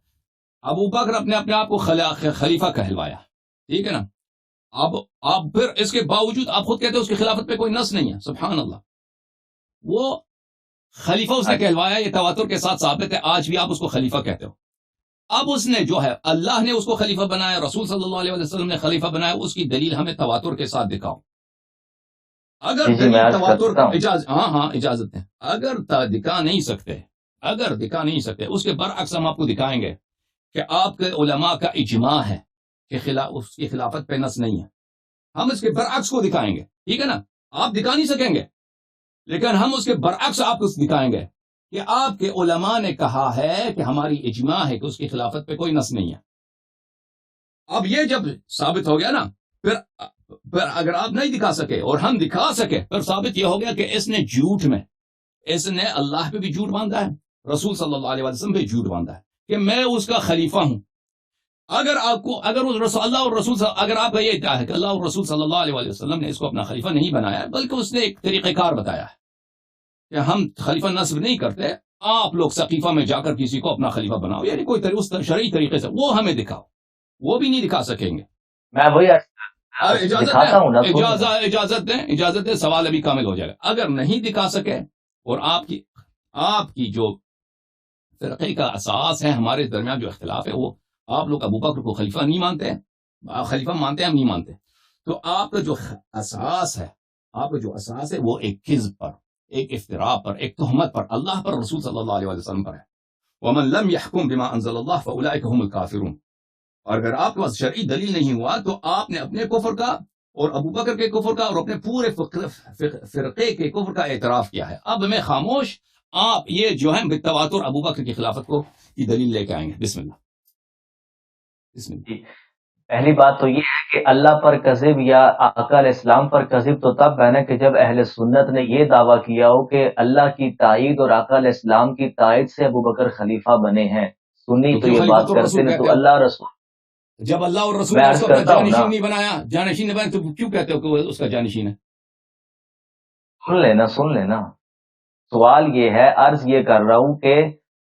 ابو بکر اپنے آپ کو خلیفہ کہلوایا. ٹھیک ہے نا. اب پھر اس کے باوجود آپ خود کہتے ہیں اس کی خلافت پہ کوئی نص نہیں ہے. سبحان اللہ. وہ خلیفہ اس نے کہلوایا, یہ تواتر کے ساتھ ثابت ہے. آج بھی آپ اس کو خلیفہ کہتے ہو. اب اس نے جو ہے اللہ نے اس کو خلیفہ بنایا, رسول صلی اللہ علیہ وسلم نے خلیفہ بنایا, اس کی دلیل ہمیں تواتر کے ساتھ دکھاؤ. اگر تواتر کا اجازت ہے. اگر دکھا نہیں سکتے اس کے برعکس ہم آپ کو دکھائیں گے کہ آپ کے علماء کا اجماع ہے کہ اس کی خلافت پہ نص نہیں ہے. ہم اس کے برعکس کو دکھائیں گے. ٹھیک ہے نا. آپ دکھا نہیں سکیں گے لیکن ہم اس کے برعکس آپ کو دکھائیں گے کہ آپ کے علماء نے کہا ہے کہ ہماری اجماع ہے کہ اس کی خلافت پہ کوئی نص نہیں ہے. اب یہ جب ثابت ہو گیا نا, پھر اگر آپ نہیں دکھا سکے اور ہم دکھا سکے, پھر ثابت یہ ہو گیا کہ اس نے جھوٹ میں, اس نے اللہ پہ بھی جھوٹ باندھا ہے, رسول صلی اللہ علیہ وسلم پہ جھوٹ باندھا ہے کہ میں اس کا خلیفہ ہوں. اگر آپ کو اللہ اور رسول اگر آپ کا یہ ادعا ہے کہ اللہ اور رسول صلی اللہ علیہ وسلم نے اس کو اپنا خلیفہ نہیں بنایا بلکہ اس نے ایک طریقہ کار بتایا ہے کہ ہم خلیفہ نصب نہیں کرتے, آپ لوگ سقیفہ میں جا کر کسی کو اپنا خلیفہ بناؤ, یعنی کوئی اس شرعی طریقے سے, وہ ہمیں دکھاؤ. وہ بھی نہیں دکھا سکیں گے. میں وہی اجازت دیں سوال ابھی کامل ہو جائے گا. اگر نہیں دکھا سکے اور آپ کی جو فرقے کا اساس ہے, ہمارے درمیان جو اختلاف ہے وہ آپ لوگ ابو بکر کو خلیفہ نہیں مانتے ہیں، خلیفہ مانتے ہیں ہم نہیں مانتے. تو آپ کا جو اساس ہے وہ ایک کذب پر، ایک افتراء پر، ایک تہمت پر، اللہ پر، رسول صلی اللہ علیہ وسلم پر ہے. ومن لم يحكم بما انزل الله فاولئك هم الكافرون. اور اگر آپ کے پاس شرعی دلیل نہیں ہوا تو آپ نے اپنے کفر کا اور ابو بکر کے کفر کا اور اپنے پورے فرقے کے کفر کا اعتراف کیا ہے. اب میں خاموش، آپ یہ جو ہے بالتواتر ابو بکر کی خلافت کو کی دلیل لے کے آئیں گے. بسم اللہ. بسم اللہ. پہلی بات تو یہ ہے کہ اللہ پر کذب یا آقا علیہ السلام پر کذب تو تب ہے نا کہ جب اہل سنت نے یہ دعویٰ کیا ہو کہ اللہ کی تائید اور آقا علیہ السلام کی تائید سے ابو بکر خلیفہ بنے ہیں. سنی تو یہ بات کرتے ہیں تو اللہ رسول، جب اللہ اور رسول نے اس کو اپنا جانشین نہیں بنایا، جانشین نہیں بنایا، تو کیوں کہتے ہو کہ وہ اس کا جانشین ہے؟ سن لینا. سوال یہ ہے، عرض یہ کر رہا ہوں کہ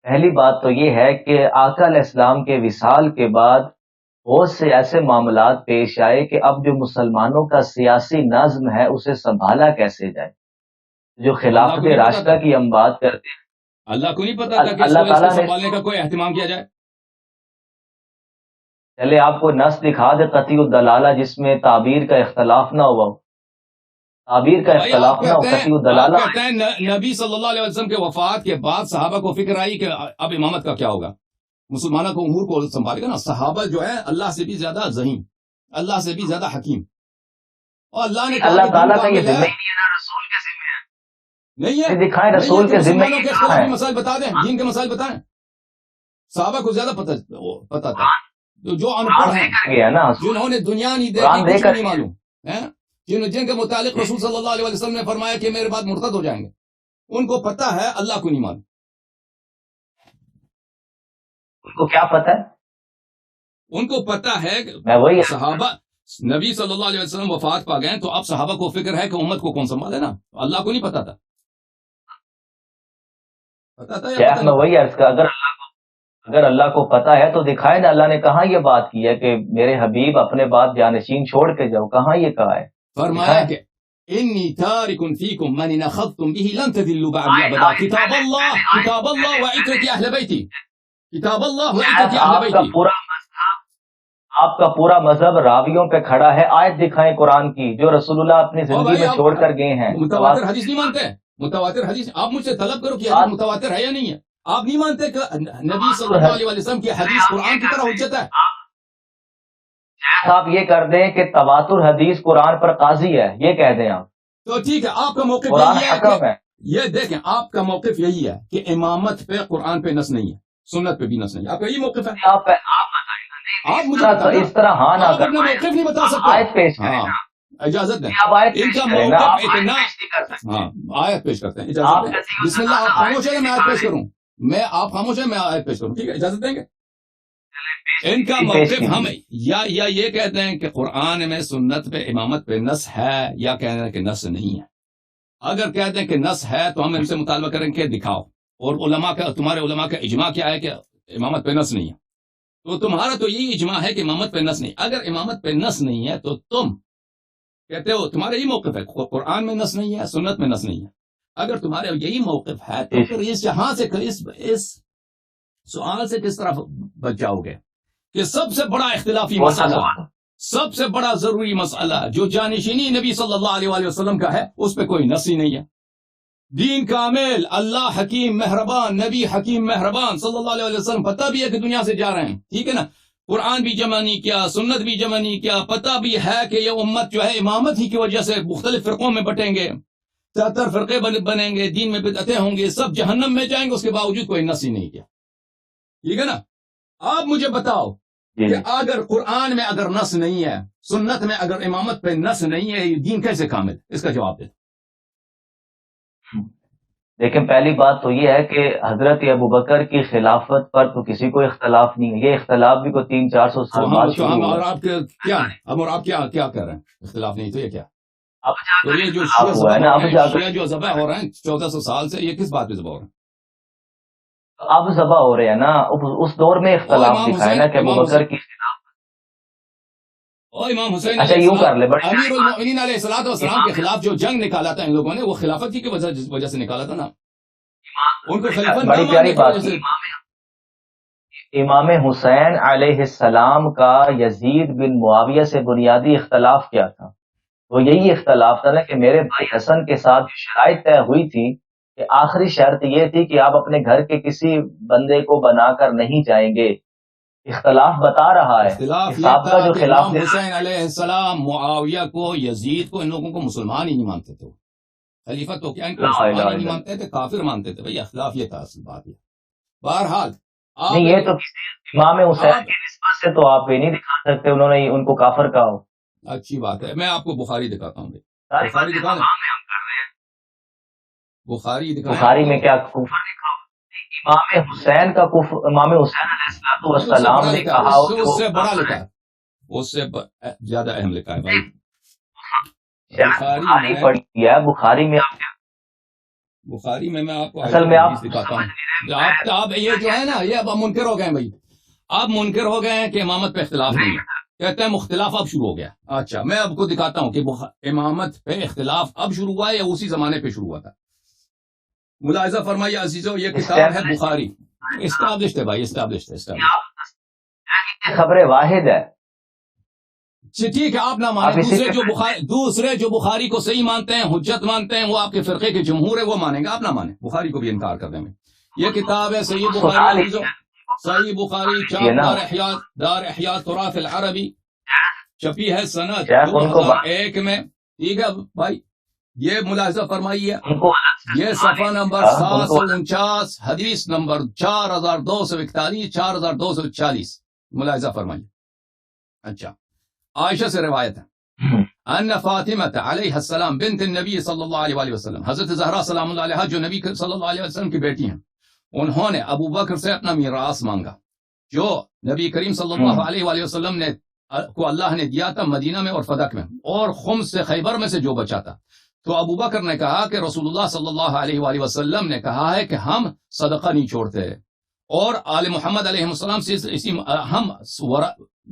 پہلی بات تو یہ ہے کہ آقا علیہ السلام کے وصال کے بعد بہت سے ایسے معاملات پیش آئے کہ اب جو مسلمانوں کا سیاسی نظم ہے اسے سنبھالا کیسے جائے. جو خلافت راشدہ کی ہم بات کرتے ہیں، اللہ کو نہیں پتا تھا کہ اللہ تعالیٰ نے سنبھالنے کا کوئی اہتمام کیا جائے. چلے آپ کو نص دکھا دے قطعی الدلالہ جس میں تعبیر کا اختلاف نہ ہوا. تعبیر کا اختلاف نہ ہو، قطعی الدلالہ. کہتے ہیں نبی صلی اللہ علیہ وسلم کے وفات کے بعد صحابہ کو فکر آئی کہ اب امامت کا کیا ہوگا، مسلمانوں کو امور کو سنبھالے گا نا. صحابہ جو ہے اللہ سے بھی زیادہ ذہین، اللہ سے بھی زیادہ حکیم، اور اللہ نے اللہ تعالیٰ کا یہ ذمہ ہی نہیں ہے نا، رسول کے ذمہ ہے. نہیں ہے، دکھائیں رسول کے ذمہ مسلمانوں کے اختلافی مسائل بتا دیں، دین کے مسائل بتائیں. صحابہ کو زیادہ پتہ تھا. جو ان پڑھ ہیں، جنہوں نے دنیا نہیں دیکھی، کچھ نہیں معلوم ہے، جن کے متعلق رسول صلی اللہ علیہ وسلم نے فرمایا کہ میرے بعد مرتد ہو جائیں گے، ان کو پتہ ہے، اللہ کو نہیں معلوم. ان کو کیا پتہ ہے؟ ان کو پتہ ہے کہ صحابہ نبی صلی اللہ علیہ وسلم وفات پا گئے تو اب صحابہ کو فکر ہے کہ امت کو کون سنبھالے نا. اللہ کو نہیں پتا تھا. میں وہی عرض کا، اگر اللہ کو پتا ہے تو دکھائے نا. اللہ نے کہاں یہ بات کی ہے کہ میرے حبیب اپنے بعد جانشین چھوڑ کے جاؤ؟ کہاں یہ کہا ہے؟ فرمایا کہ انی تارک فیکم من ان اخذتم به لن تذلوا بعد ابدا. کتاب اللہ وعترت اہل بیتی. کتاب اللہ وعترت اہل بیتی. آپ کا پورا مذہب راویوں پہ کھڑا ہے. آیت دکھائیں قرآن کی جو رسول اللہ اپنی زندگی میں چھوڑ کر گئے ہیں. متواتر حدیث نہیں مانتے؟ متواتر حدیث آپ مجھ سے طلب کرو کہ حدیث متواتر ہے یا نہیں ہے. آپ نہیں مانتے کہ نبی صلی اللہ علیہ وسلم کی حدیث قرآن کی طرح حجت ہے؟ آپ یہ کر دیں کہ تواتر حدیث قرآن پر قاضی ہے، یہ کہہ دیں آپ تو ٹھیک ہے. آپ کا موقف یہی ہے، یہ دیکھیں آپ کا موقف یہی ہے کہ امامت پہ قرآن پہ نص نہیں ہے، سنت پہ بھی نص نہیں ہے. آپ کا یہی موقف ہے. آپ مجھے اس طرح ہاں نہ اپنا موقف نہیں بتا سکتے. آیت پیش کریں. ہاں اجازت دیں. ان کا موقف اتنا. ہاں آیت پیش کرتے ہیں. اجازت دیں. بسم اللہ. آپ خاموش ہے میں آیت پیش کروں. آپ خاموش ہے میں آیت پیش کروں. ٹھیک ہے اجازت دیں گے. ان کا موقف ہم یا یہ کہتے ہیں کہ قرآن میں سنت پہ امامت پہ نص ہے، یا کہتے ہیں کہ نص نہیں ہے. اگر کہتے ہیں کہ نص ہے تو ہم ان سے مطالبہ کریں کہ دکھاؤ. اور علماء کا، تمہارے علماء کا اجماع کیا ہے کہ امامت پہ نص نہیں ہے. تو تمہارا تو یہی اجماع ہے کہ امامت پہ نص نہیں. اگر امامت پہ نص نہیں ہے تو تم کہتے ہو تمہارا یہی موقف ہے قرآن میں نص نہیں ہے، سنت میں نص نہیں ہے. اگر تمہارے یہی موقف ہے تو پھر یہاں سے اس سوال سے کس طرح بچ جاؤ گے کہ سب سے بڑا اختلافی مسئلہ، سب سے بڑا ضروری مسئلہ جو جانشینی نبی صلی اللہ علیہ وسلم کا ہے، اس پہ کوئی نص ہی نہیں ہے. دین کامل، اللہ حکیم مہربان، نبی حکیم مہربان صلی اللہ علیہ وسلم پتہ بھی ہے کہ دنیا سے جا رہے ہیں، ٹھیک ہے نا. قرآن بھی جمع نہیں کیا، سنت بھی جمع نہیں کیا، پتہ بھی ہے کہ یہ امت جو ہے امامت ہی کی وجہ سے مختلف فرقوں میں بٹیں گے، 73 فرقے بنیں گے، دین میں بدعتیں ہوں گے، سب جہنم میں جائیں گے. اس کے باوجود کوئی نص ہی نہیں کیا. ٹھیک ہے نا. آپ مجھے بتاؤ کہ اگر قرآن میں اگر نص نہیں ہے، سنت میں اگر امامت پہ نص نہیں ہے، یہ دین کیسے کامل؟ اس کا جواب دے. لیکن پہلی بات تو یہ ہے کہ حضرت ابوبکر کی خلافت پر تو کسی کو اختلاف نہیں ہے. یہ اختلاف بھی کوئی 300-400 سال بعد شروع ہوا. اور آپ کیا اور آپ کیا کر رہے ہیں؟ اختلاف نہیں تو یہ کیا؟ اب یہ جو شیعہ جو ذبح ہو رہے ہیں 1400 سال سے، یہ کس بات پہ ذبح ہو رہے ہیں؟ اب ذبح ہو رہے ہیں نا. اس دور میں اختلاف دکھائے نا کہ ابوبکر کی خلافت. امام حسین اچھا یوں کر لے، امیر المؤمنین علیہ الصلوۃ والسلام کے خلاف جو جنگ نکالا تھا ان لوگوں نے، وہ خلافت کی وجہ سے نکالا تھا نا. ان کو خلیفہ بڑی پیاری بات امام حسین علیہ السلام کا یزید بن معاویہ سے بنیادی اختلاف کیا تھا؟ وہ یہی اختلاف تھا نا کہ میرے بھائی حسن کے ساتھ جو شرائط طے ہوئی تھی کہ آخری شرط یہ تھی کہ آپ اپنے گھر کے کسی بندے کو بنا کر نہیں جائیں گے. اختلاف بتا رہا ہے اختلاف کہ یہ سابقہ تھا جو کہ خلاف امام حسین علیہ السلام معاویہ کو، یزید کو، ان لوگوں کو مسلمان ہی نہیں مانتے تھے. خلیفہ تو کیا ان کو لا مسلمان الہ ہی نہیں الا مانتے تھے، کافر مانتے تھے. بھائی اختلاف یہ تھا اصل بات. یہ بہرحال آپ نہیں، یہ تو کسی امام حسین آپ کی نسبت سے تو آپ یہ نہیں دکھا سکتے انہوں نے ان کو کافر کہا ہو. اچھی بات ہے، میں آپ کو بخاری دکھاتا ہوں. ساری بخاری باتیں دکھا دیں، مقام میں ہم کر رہے ہیں. بخاری دکھائیں آپ بخاری کو. میں کیا کفر لکھا ہو؟ امام حسین کا کفر امام حسین علیہ نہیں، اس سے السلام بڑا نے لکھا ہے، کہا ہو کہ اس وہ سے بڑا کافر لکھا ہے. ہے، اس سے زیادہ اہم لکھا ہے بھائی. شاید بخاری پڑھی ہے. بخاری میں آپ بخاری میں آپ کو اصل میں آپ حدیث دکھاتا سمجھ ہوں. نہیں رہے. آپ یہ جو ہے نا، یہ اب منکر ہو گئے ہیں بھائی. آپ منکر ہو گئے ہیں کہ امامت پہ اختلاف نہیں ہے. کہتے ہیں مختلاف اب شروع ہو گیا. اچھا، میں آپ کو دکھاتا ہوں کہ امامت پہ اختلاف اب شروع ہوا ہے یا اسی زمانے پہ شروع ہوا تھا. ملاحظہ فرمائیے عزیزو، یہ کتاب ہے بخاری. اسٹیبلشڈ ہے بھائی، اسٹیبلشڈ ہے. خبر واحد ہے. ٹھیک ہے، آپ نہ مانیں. دوسرے جو بخاری کو صحیح مانتے ہیں، حجت مانتے ہیں، وہ آپ کے فرقے کے جمہور ہے، وہ مانیں گے. آپ نہ مانیں، بخاری کو بھی انکار کر دیں گے. یہ کتاب ہے صحیح بخاری. صحیح بخاری چھاپ دار احیاء تراث العربی، چھپی ہے سنت 2001 میں. ٹھیک ہے بھائی، یہ ملاحظہ فرمائیے. یہ صفحہ نمبر 749، حدیث نمبر 4241، 4240. ملاحظہ فرمائیے. اچھا، عائشہ سے روایت ہے ان فاطمہ علیہ السلام بنت النبی صلی اللہ علیہ وسلم، حضرت زہرا سلام اللہ علیہ جو نبی صلی اللہ علیہ وسلم کی بیٹی ہیں، انہوں نے ابو بکر سے اپنا میراث مانگا جو نبی کریم صلی اللہ علیہ وسلم نے کو اللہ نے دیا تھا مدینہ میں اور فدق میں، اور خمس سے خیبر میں سے جو بچا تھا. تو ابو بکر نے کہا کہ رسول اللہ صلی اللہ علیہ وآلہ وسلم نے کہا ہے کہ ہم صدقہ نہیں چھوڑتے، اور آل محمد علیہ السلام سے ہم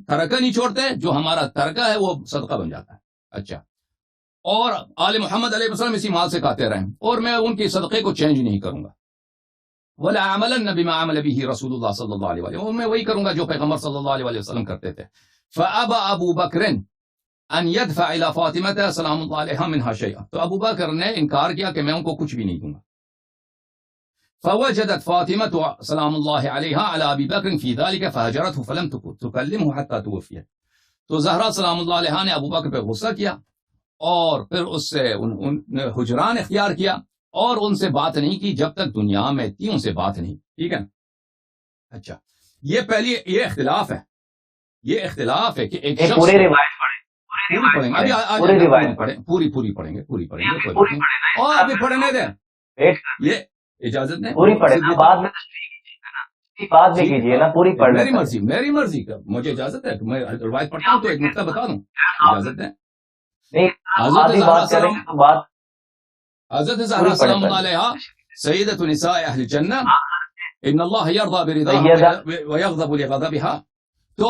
ترکہ نہیں چھوڑتے، جو ہمارا ترکہ ہے وہ صدقہ بن جاتا ہے. اچھا، اور آل محمد علیہ السلام اسی مال سے کھاتے رہیں، اور میں ان کے صدقے کو چینج نہیں کروں گا. ولا عملن بما عمل به رسول اللہ صلی اللہ علیہ وسلم، میں وہی کروں گا جو پیغمبر صلی اللہ علیہ وسلم کرتے تھے. فابى ابو بکر ان يدفع الى فاطمہ سلام اللہ علیہا منها شیئا، تو ابو بکر نے انکار کیا کہ میں ان کو کچھ بھی نہیں دوں گا. فوجدت فاطمة سلام الله عليها على أبي بكر في ذلك فهجرته فلم تكلمه حتى توفي. تو زہرا سلام اللہ علیہ نے ابو بکر پہ غصہ کیا اور پھر اس سے حجران اختیار کیا اور ان سے بات نہیں کی جب تک دنیا میں تھی، ان سے بات نہیں. ٹھیک ہے. اچھا، یہ پہلی یہ اختلاف ہے. یہ اختلاف ہے کہ ایک شخص پوری روایت پڑھیں گے. ابھی روایت پڑھیں، پوری پڑھیں گے. اور ابھی پڑھنے دیں، یہ اجازت نہیں. پوری پڑھے نا، بعد میں بعد میں کیجیے نا، پوری پڑھ لیں. میری مرضی کا، مجھے اجازت ہے کہ میں روایت پڑھتا ہوں تو ایک نقطہ بتا دوں. اجازت ہے. حضرت زہرا سلام اللہ علیہا سیدۃ نساء اہل الجنہ، ان اللہ یرضی برضاها ویغضب لغضبها. تو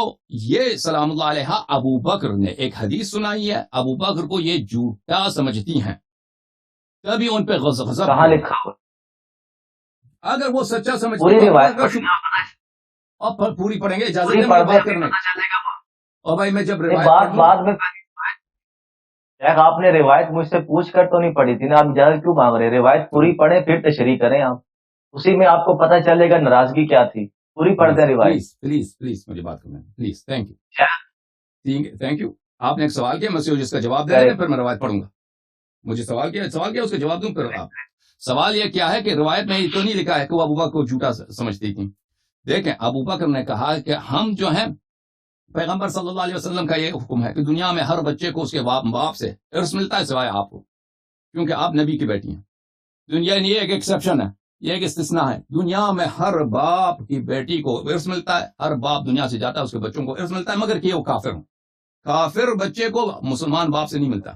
یہ سلام اللہ علیہا ابو بکر نے ایک حدیث سنائی ہے، ابو بکر کو یہ جھوٹا سمجھتی ہیں، تبھی ان پہ غضب. کہاں لکھا ہو؟ اگر وہ سچا سمجھتے ہیں اور پوری پڑھیں گے. اجازت ہے بات کرنے. اور بھائی میں جب روایت بعد میں آپ نے روایت مجھ سے پوچھ کر تو نہیں پڑھی تھی نا، آپ اجازت کیوں مانگ رہے؟ روایت پوری پڑھیں پھر تشریح کریں آپ، اسی میں آپ کو پتہ چلے گا ناراضگی کیا تھی. پوری پڑھ دیں روایت. پلیز مجھے بات کرنا پلیز. Thank you. آپ نے ایک سوال کیا، میں جس کا جواب دے رہے پھر میں روایت پڑھوں گا. مجھے سوال کیا اس کا جواب دوں پھر آپ. سوال یہ کیا ہے کہ روایت میں تو نہیں لکھا ہے کہ وہ ابو بکر کو جھوٹا سمجھتی تھی. دیکھیں، ابو بکر نے کہا کہ ہم جو ہیں، پیغمبر صلی اللہ علیہ وسلم کا یہ حکم ہے کہ دنیا میں ہر بچے کو اس کے باپ سے ارث ملتا ہے سوائے آپ کو، کیونکہ آپ نبی کی بیٹی ہیں. دنیا یہ ایک ایکسیپشن ہے، یہ ایک استثناء ہے. دنیا میں ہر باپ کی بیٹی کو ارث ملتا ہے، ہر باپ دنیا سے جاتا ہے اس کے بچوں کو ارث ملتا ہے، مگر کہ وہ کافر ہوں. کافر بچے کو مسلمان باپ سے نہیں ملتا.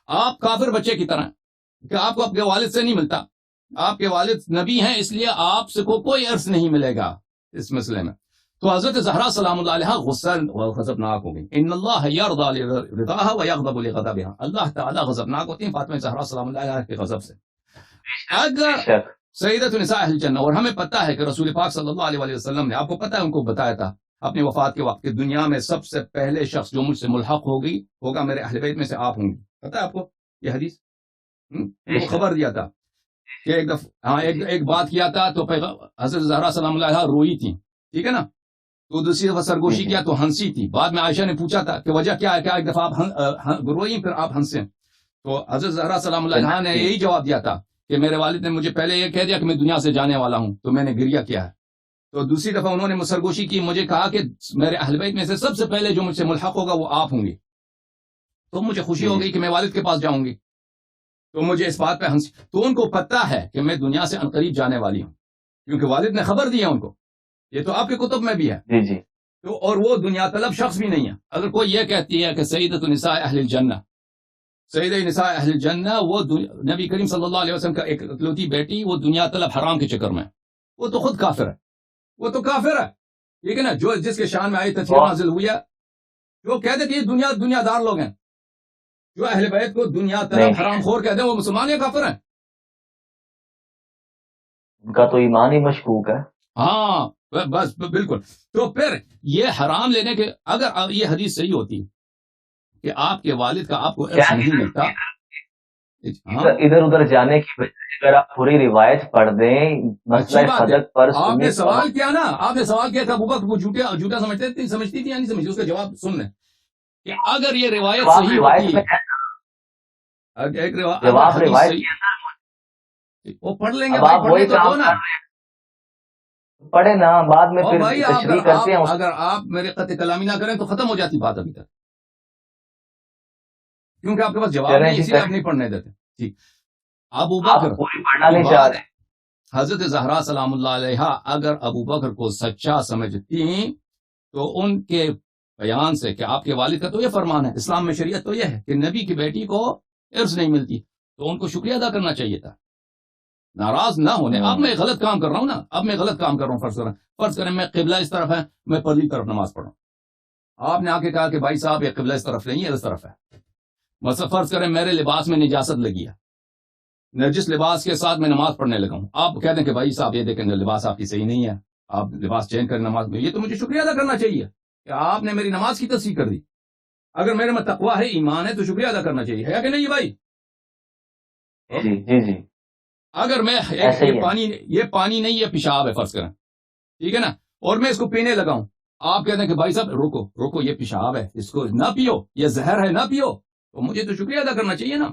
آپ کافر بچے کی طرح کہ آپ کو آپ کے والد سے نہیں ملتا. آپ کے والد نبی ہیں، اس لیے آپ سے کو کوئی ارث نہیں ملے گا اس مسئلے میں. تو حضرت زہرا سلام اللہ علیہ غصہ غضبناک ہو گئی. ان اللہ یرضی رضاها ویغضب لغضبها، اللہ تعالی غضبناک ہوتی ہیں فاطمہ زہرا سلام اللہ علیہ کے غضب سے. سیدۃ نساء اہل الجنہ. اور ہمیں پتہ ہے کہ رسول پاک صلی اللہ علیہ وسلم نے آپ کو پتہ ہے ان کو بتایا تھا اپنی وفات کے وقت کہ دنیا میں سب سے پہلے شخص جو مجھ سے ملحق ہوگا میرے اہل بیت میں سے آپ ہوں گے. پتہ ہے آپ کو یہ حدیث؟ ان کو خبر دیا تھا کہ ایک دفعہ ایک بات کیا تھا تو حضرت زہرا سلام اللہ علیہا روئی تھی, ٹھیک ہے نا, تو دوسری دفعہ سرگوشی کیا تو ہنسی تھی. بعد میں عائشہ نے پوچھا تھا کہ وجہ کیا ہے, کیا ایک دفعہ آپ روئی پھر آپ ہنسیں؟ تو حضرت زہرا سلام اللہ علیہا نے یہی جواب دیا تھا کہ میرے والد نے مجھے پہلے یہ کہہ دیا کہ میں دنیا سے جانے والا ہوں تو میں نے گریہ کیا ہے. تو دوسری دفعہ انہوں نے سرگوشی کی, مجھے کہا کہ میرے اہل بیت میں سے سب سے پہلے جو مجھ سے ملحق ہوگا وہ آپ ہوں گے. تو مجھے خوشی ہو گئی کہ میں والد کے پاس جاؤں گی, تو مجھے اس بات پہ ہنسی. تو ان کو پتہ ہے کہ میں دنیا سے عنقریب جانے والی ہوں کیونکہ والد نے خبر دیا ان کو. یہ تو آپ کے کتب میں بھی ہے. جی. تو اور وہ دنیا طلب شخص بھی نہیں ہے. اگر کوئی یہ کہتی ہے کہ سیدۃ نساء اہل الجنہ, سید نساء اہل الجنہ, وہ نبی کریم صلی اللہ علیہ وسلم کا ایک اکلوتی بیٹی, وہ دنیا طلب حرام کے چکر میں, وہ تو خود کافر ہے. وہ تو کافر ہے, ٹھیک ہے نا, جو جس کے شان میں آئی تفسیر نازل ہوئی ہے, جو کہتے کہ یہ دنیا دار لوگ ہیں, جو اہل بیت کو دنیا طلب حرام خور کہتے ہیں, وہ مسلمان یا کافر ہیں؟ ان کا تو ایمان ہی مشکوک ہے. ہاں بس بالکل. تو پھر یہ حرام لینے کے, اگر یہ حدیث صحیح ہوتی کہ آپ کے والد کا آپ کو ارث نہیں ملتا, ادھر ادھر جانے کی بجائے اگر آپ پوری روایت پڑھ دیں, مسئلہ صدق پر آپ نے سوال کیا نا, آپ نے سوال کیا تھا ابو بکر کو جھوٹا سمجھتی تھی یا نہیں سمجھتی, اس کا جواب سن لیں کہ اگر یہ روایت صحیح ہوتی, وہ پڑھ لیں گے, پڑھے نا, بعد میں پھر تشریح کرتے ہیں. اگر آپ میرے قطع کلامی نہ کریں تو ختم ہو جاتی بات ابھی تک, کیونکہ آپ کے پاس جواب نہیں, اسی لیے آپ نہیں پڑھنے دیتے. ٹھیک, ابو بکر پڑھنا نہیں چاہ رہے. حضرت زہرا سلام اللہ علیہا اگر ابو بکر کو سچا سمجھتی تو ان کے بیان سے کہ آپ کے والد کا تو یہ فرمان ہے, اسلام میں شریعت تو یہ ہے کہ نبی کی بیٹی کو ارث نہیں ملتی, تو ان کو شکریہ ادا کرنا چاہیے تھا, ناراض نہ ہونے. اب میں غلط کام کر رہا ہوں نا, اب میں غلط کام کر رہا ہوں. فرض کریں میں قبلہ اس طرف ہے, میں پرلی طرف نماز پڑھ رہا ہوں, آپ نے آ کے کہا کہ بھائی صاحب یہ قبلہ اس طرف نہیں ہے, اس طرف ہے. مثلا فرض کریں میرے لباس میں نجاست لگی ہے, نجس لباس کے ساتھ میں نماز پڑھنے لگا ہوں, آپ کہہ دیں کہ بھائی صاحب یہ دیکھیں لباس آپ کی صحیح نہیں ہے, آپ لباس چینج کریں نماز میں, یہ تو مجھے شکریہ ادا کرنا چاہیے کہ آپ نے میری نماز کی تصحیح کر دی. اگر میرے میں تقویٰ ہے, ایمان ہے, تو شکریہ ادا کرنا چاہیے, ہے کہ نہیں بھائی؟ جی. اگر میں یہ پانی نہیں ہے, پیشاب ہے فرض کریں, ٹھیک ہے نا, اور میں اس کو پینے لگا ہوں, آپ کہتے ہیں کہ بھائی صاحب روکو یہ پیشاب ہے, اس کو نہ پیو, یہ زہر ہے, نہ پیو, تو مجھے تو شکریہ ادا کرنا چاہیے نا.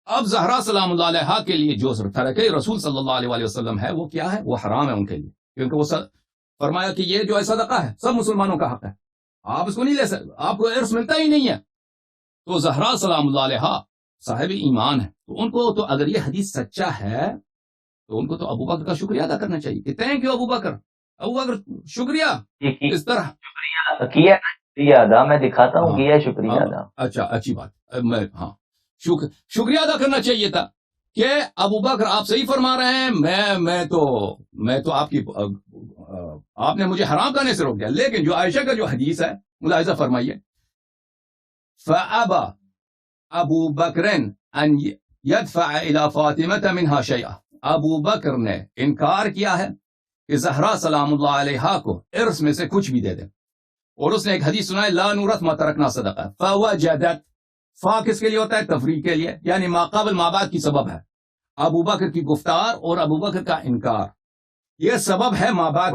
اب زہرا سلام اللہ علیہا کے لیے جو ترکہ رسول صلی اللہ علیہ وسلم ہے وہ کیا ہے, وہ حرام ہے ان کے لیے, کیونکہ وہ فرمایا کہ یہ جو ہے صدقہ ہے, سب مسلمانوں کا حق ہے, آپ اس کو نہیں لے سکتے, آپ کو ارث ملتا ہی نہیں ہے. تو زہرا سلام اللہ علیہا صاحب ایمان ہے, تو ان کو تو اگر یہ حدیث سچا ہے تو ان کو تو ابو بکر کا شکریہ ادا کرنا چاہیے کہ تھینک یو ابو بکر شکریہ. اس طرح کیا ادا, میں دکھاتا ہوں کیا شکریہ ادا. اچھا اچھی بات, میں شکریہ ادا کرنا چاہیے تھا کہ ابو بکر آپ صحیح فرما رہے ہیں, میں تو آپ نے مجھے حرام کرنے سے روک دیا. لیکن جو عائشہ کا جو حدیث ہے ملاحظہ فرمائیے, فَأَبَى ابو بکر ان يدفع الى فاطمہ منها شیئا, ابو بکر نے انکار کیا ہے کہ زہرا سلام اللہ علیہا کو ارث میں سے کچھ بھی دے دے. اور اس نے ایک حدیث سنا ہے, لا نورث ما ترکنا صدقہ, فوجدت, فا کس کے لیے ہوتا ہے, تفریق کے لیے, یعنی ما قبل ما بعد کی سبب ہے. ابو بکر کی گفتار اور ابو بکر کا انکار یہ سبب ہے ما بعد.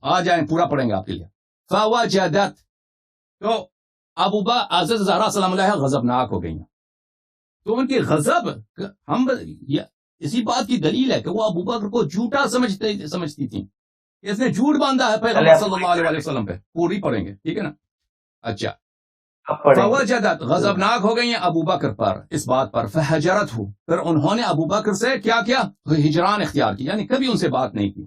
آ جائیں پورا پڑھیں گے آپ کے لیے. فوجدت, تو حضرت زہرا سلام اللہ غضبناک ہو گئی ہیں, تو ان کی غضب ہم اسی بات کی دلیل ہے کہ وہ ابو بکر کو جھوٹا سمجھتی تھیں, اس نے جھوٹ باندھا ہے پیغمبر صلی اللہ علیہ وسلم پہ. پوری پڑھیں گے, ٹھیک ہے نا. اچھا, فوجدت, غضبناک ہو گئی ہیں ابو بکر پر اس بات پر, فہجرت ہو, پھر انہوں نے ابو بکر سے کیا ہجران اختیار کی, یعنی کبھی ان سے بات نہیں کی.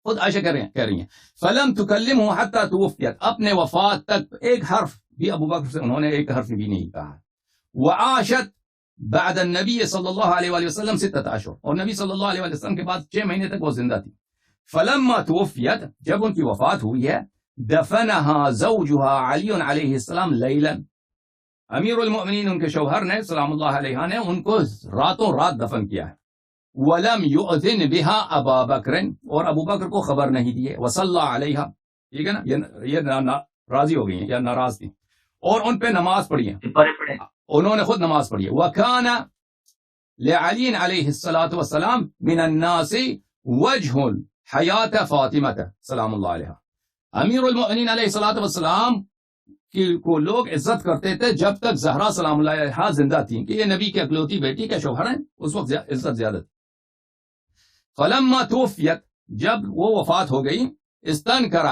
خود عائشہ کہہ رہی ہیں فلم تکلمہ حتی توفیت, اپنے وفات تک ایک حرف بھی ابو بکر سے انہوں نے ایک حرف بھی نہیں کہا. وعاشت بعد النبی صلی اللہ علیہ وآلہ وسلم 6 اشہر, اور نبی صلی اللہ علیہ وسلم کے بعد 6 مہینے تک وہ زندہ تھی. فلما توفیت, جب ان کی وفات ہوئی ہے, دفنها زوجها علی علیہ السلام لیلا, امیر المؤمنین ان کے شوہر نے سلام اللہ علیہ نے ان کو راتوں رات دفن کیا ہے. ولم يؤذن بها ابا بکر، اور ابو بکر کو خبر نہیں دیے، وصلی علیہا، ٹھیک ہے نا، یہ راضی ہو گئی ہیں یا ناراض تھی، اور ان پہ نماز پڑھی ہے، انہوں نے خود نماز پڑھی ہے. وکان لعلی علیہ الصلاۃ والسلام من الناس وجہ حیات فاطمہ سلام اللہ علیہ. امیر المؤمنین علیہ الصلاۃ والسلام کو لوگ عزت کرتے تھے جب تک زہرا سلام اللہ علیہ زندہ تھیں، کہ یہ نبی کی اکلوتی بیٹی کا شوہر ہیں، اس وقت عزت زیادہ تھی. فلما توفیت، جب وہ وفات ہو گئی، استنکر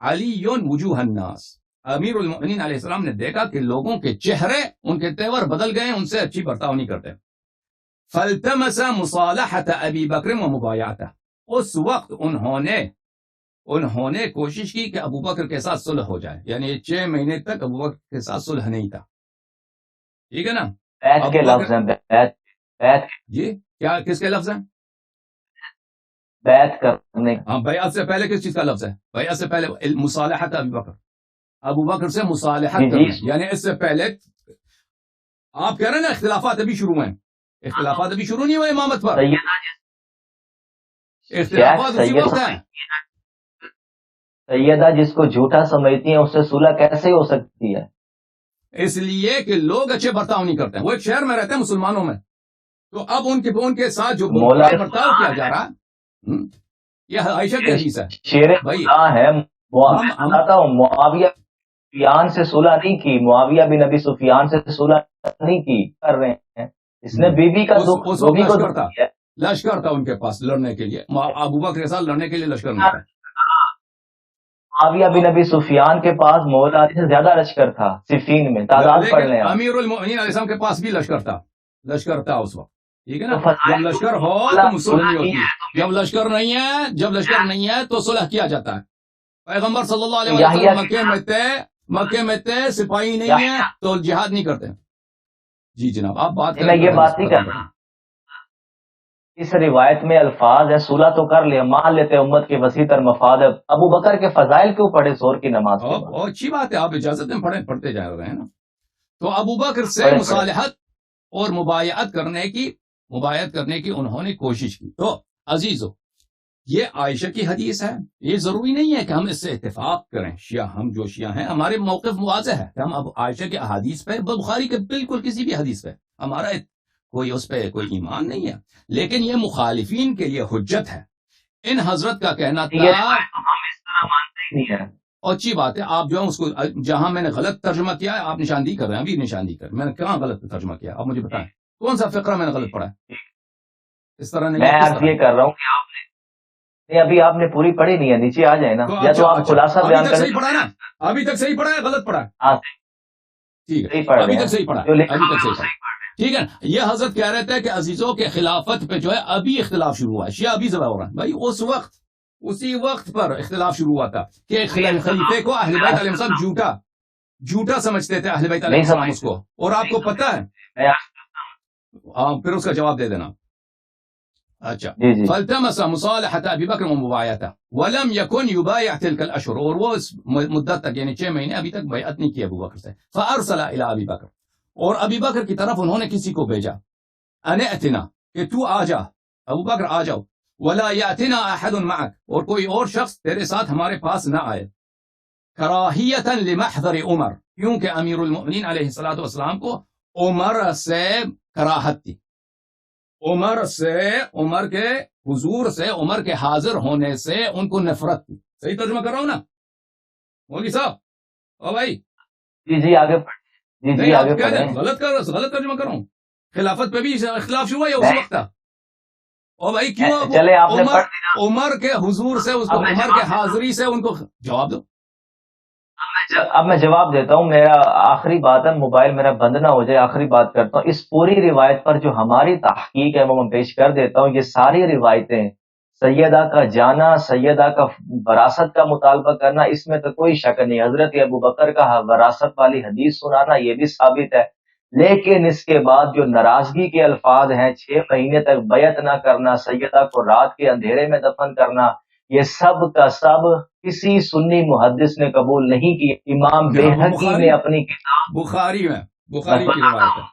علی وجوہ الناس، امیر المؤمنین علیہ السلام نے دیکھا کہ لوگوں کے چہرے، ان کے تیور بدل گئے، ان سے اچھی برتاؤ نہیں کرتے. فالتمس مصالحت ابی بکر و مبایعتہ، اس وقت انہوں نے کوشش کی کہ ابو بکر کے ساتھ صلح ہو جائے، یعنی 6 مہینے تک ابو بکر کے ساتھ صلح نہیں تھا، ٹھیک ہے نا. بیعت کے لفظ ہیں، بیعت جی کیا، کس کے لفظ ہیں؟ بیعت کرنے. ہاں، بیعت سے پہلے کس چیز کا لفظ ہے؟ بیعت سے پہلے مصالحت ابی بکر، ابو بکر سے مصالحت کرنا، یعنی اس سے پہلے آپ کہہ رہے ہیں نا اختلافات ابھی شروع ہیں، اختلافات ابھی شروع نہیں ہوئے امامت پر، اختلافات اسی وقت ہیں. سیدہ جس کو جھوٹا سمجھتی ہیں اس سے صلح کیسے ہو سکتی ہے؟ اس لیے کہ لوگ اچھے برتاؤ نہیں کرتے ہیں. وہ ایک شہر میں رہتے ہیں مسلمانوں میں، تو اب ان کے ساتھ جو برتاؤ کیا جا رہا ہے، یہ عائشہ کی حدیث ہے شیر بھائی. ہے. معاویہ سفیان سے صلح نہیں کی، معاویہ بن نبی سفیان سے صلح نہیں کی، کر رہے ہیں. اس نے بیوی کا لشکر تھا ان کے پاس لڑنے کے لیے، ابو بکر کے ساتھ لڑنے کے لیے لشکر نہیں تھا. معاویہ بن نبی سفیان کے پاس مولا علی سے زیادہ لشکر تھا صفین میں، تعداد پڑھ لیں. امیر المؤمنین علیہ السلام کے پاس بھی لشکر تھا اس وقت، ٹھیک ہے نا. جب لشکر ہو تو صلح نہیں ہوتی ہے، جب لشکر نہیں ہے تو صلح کیا جاتا ہے. پیغمبر صلی اللہ علیہ وسلم مکے میں تھے، سپاہی نہیں ہے تو جہاد نہیں کرتے. جی جناب آپ بات کریں. میں یہ بات نہیں کر رہا، اس روایت میں الفاظ ہے صلح تو کر لے، مان لیتے امت کے وسیع تر مفاد ہے. ابو بکر کے فضائل کیوں پڑھے زور کی نماز کے بعد؟ اچھی بات ہے، آپ اجازت میں پڑھتے جا رہے ہیں نا. تو ابو بکر سے مصالحت اور مبایعت کرنے کی انہوں نے کوشش کی. تو عزیزو، یہ عائشہ کی حدیث ہے، یہ ضروری نہیں ہے کہ ہم اس سے اتفاق کریں. ہم جو شیعہ ہیں ہمارے موقف واضح ہے کہ ہم اب عائشہ کی احادیث پہ، بخاری کے بالکل کسی بھی حدیث پہ ہمارا اس پہ کوئی ایمان نہیں ہے. لیکن یہ مخالفین کے لیے حجت ہے. ان حضرت کا کہنا تھا، ہم اس طرح مانتے ہی نہیں ہیں. اچھی بات ہے، آپ جو ہے اس کو، جہاں میں نے غلط ترجمہ کیا ہے آپ نشاندہی کر رہے ہیں، ابھی نشاندہی کر، میں نے کہاں غلط ترجمہ کیا آپ مجھے بتائیں، کون سا فقرہ میں نے غلط پڑھا ہے؟ اس طرح نہیں. میں عرض یہ کر رہا ہوں کہ ابھی آپ نے پوری پڑھی نہیں ہے، نیچے آ جائے نا، یا تو آپ خلاصہ بیان کریں. صحیح پڑھا نا، ابھی تک صحیح پڑھا ہے غلط پڑھا ہے؟ ٹھیک ہے، ابھی تک صحیح پڑھا ہے، ٹھیک ہے. یہ حضرت کہہ رہے تھے کہ عزیزوں کے خلافت پہ جو ہے ابھی اختلاف شروع ہوا ہے، شیعہ ابھی ذبح ہو رہا ہے. بھائی اسی وقت پر اختلاف شروع ہوا تھا کہ خلیفے کو اہل بیت علیہ السلام جھوٹا سمجھتے تھے، اہل بیت علیہ السلام اس کو. اور آپ کو پتہ ہے، پھر اس کا جواب دے دینا. اچھا، فالتمس مصالحة ابی بکر ومبایعته ولم يكن يبايع تلك الاشهر، اور وہ اس مدت تک یعنی 6 مہینے ابھی تک بیعت نہیں کی ابو بکر سے. فارسل الى ابی بکر، اور ابی بکر کی طرف انہوں نے کسی کو بھیجا، ان ائتنا، کہ تو آ جا، ابو بکر آ جاؤ، ولا یاتنا احد معك، اور کوئی اور شخص تیرے ساتھ ہمارے پاس نہ آئے. کراہیۃ لمحضر عمر، کیونکہ امیر المؤمنین علیہ الصلوۃ والسلام کو عمر سے کراہت تھی، عمر کے حضور سے، عمر کے حاضر ہونے سے ان کو نفرت تھی. صحیح ترجمہ کر رہا ہوں نا مولوی صاحب؟ او بھائی جی آگے غلط ترجمہ کر رہا ہوں. خلافت پہ بھی اختلاف شروع ہے، اسی وقت تھا. او بھائی کیوں عمر کے حضور سے، اس کو عمر کے حاضری سے ان کو جواب دو. اب میں جواب دیتا ہوں. میرا آخری بات ہے، موبائل میرا بند نہ ہو جائے، آخری بات کرتا ہوں. اس پوری روایت پر جو ہماری تحقیق ہے وہ میں پیش کر دیتا ہوں. یہ ساری روایتیں سیدہ کا جانا، سیدہ کا وراثت کا مطالبہ کرنا، اس میں تو کوئی شک نہیں. حضرت ابو بکر کا وراثت والی حدیث سنانا یہ بھی ثابت ہے. لیکن اس کے بعد جو ناراضگی کے الفاظ ہیں، 6 مہینے تک بیعت نہ کرنا، سیدہ کو رات کے اندھیرے میں دفن کرنا، یہ سب کا سب کسی سنی محدث نے قبول نہیں کی. امام بیہقی نے اپنی کتاب بخاری کی روایت ہے.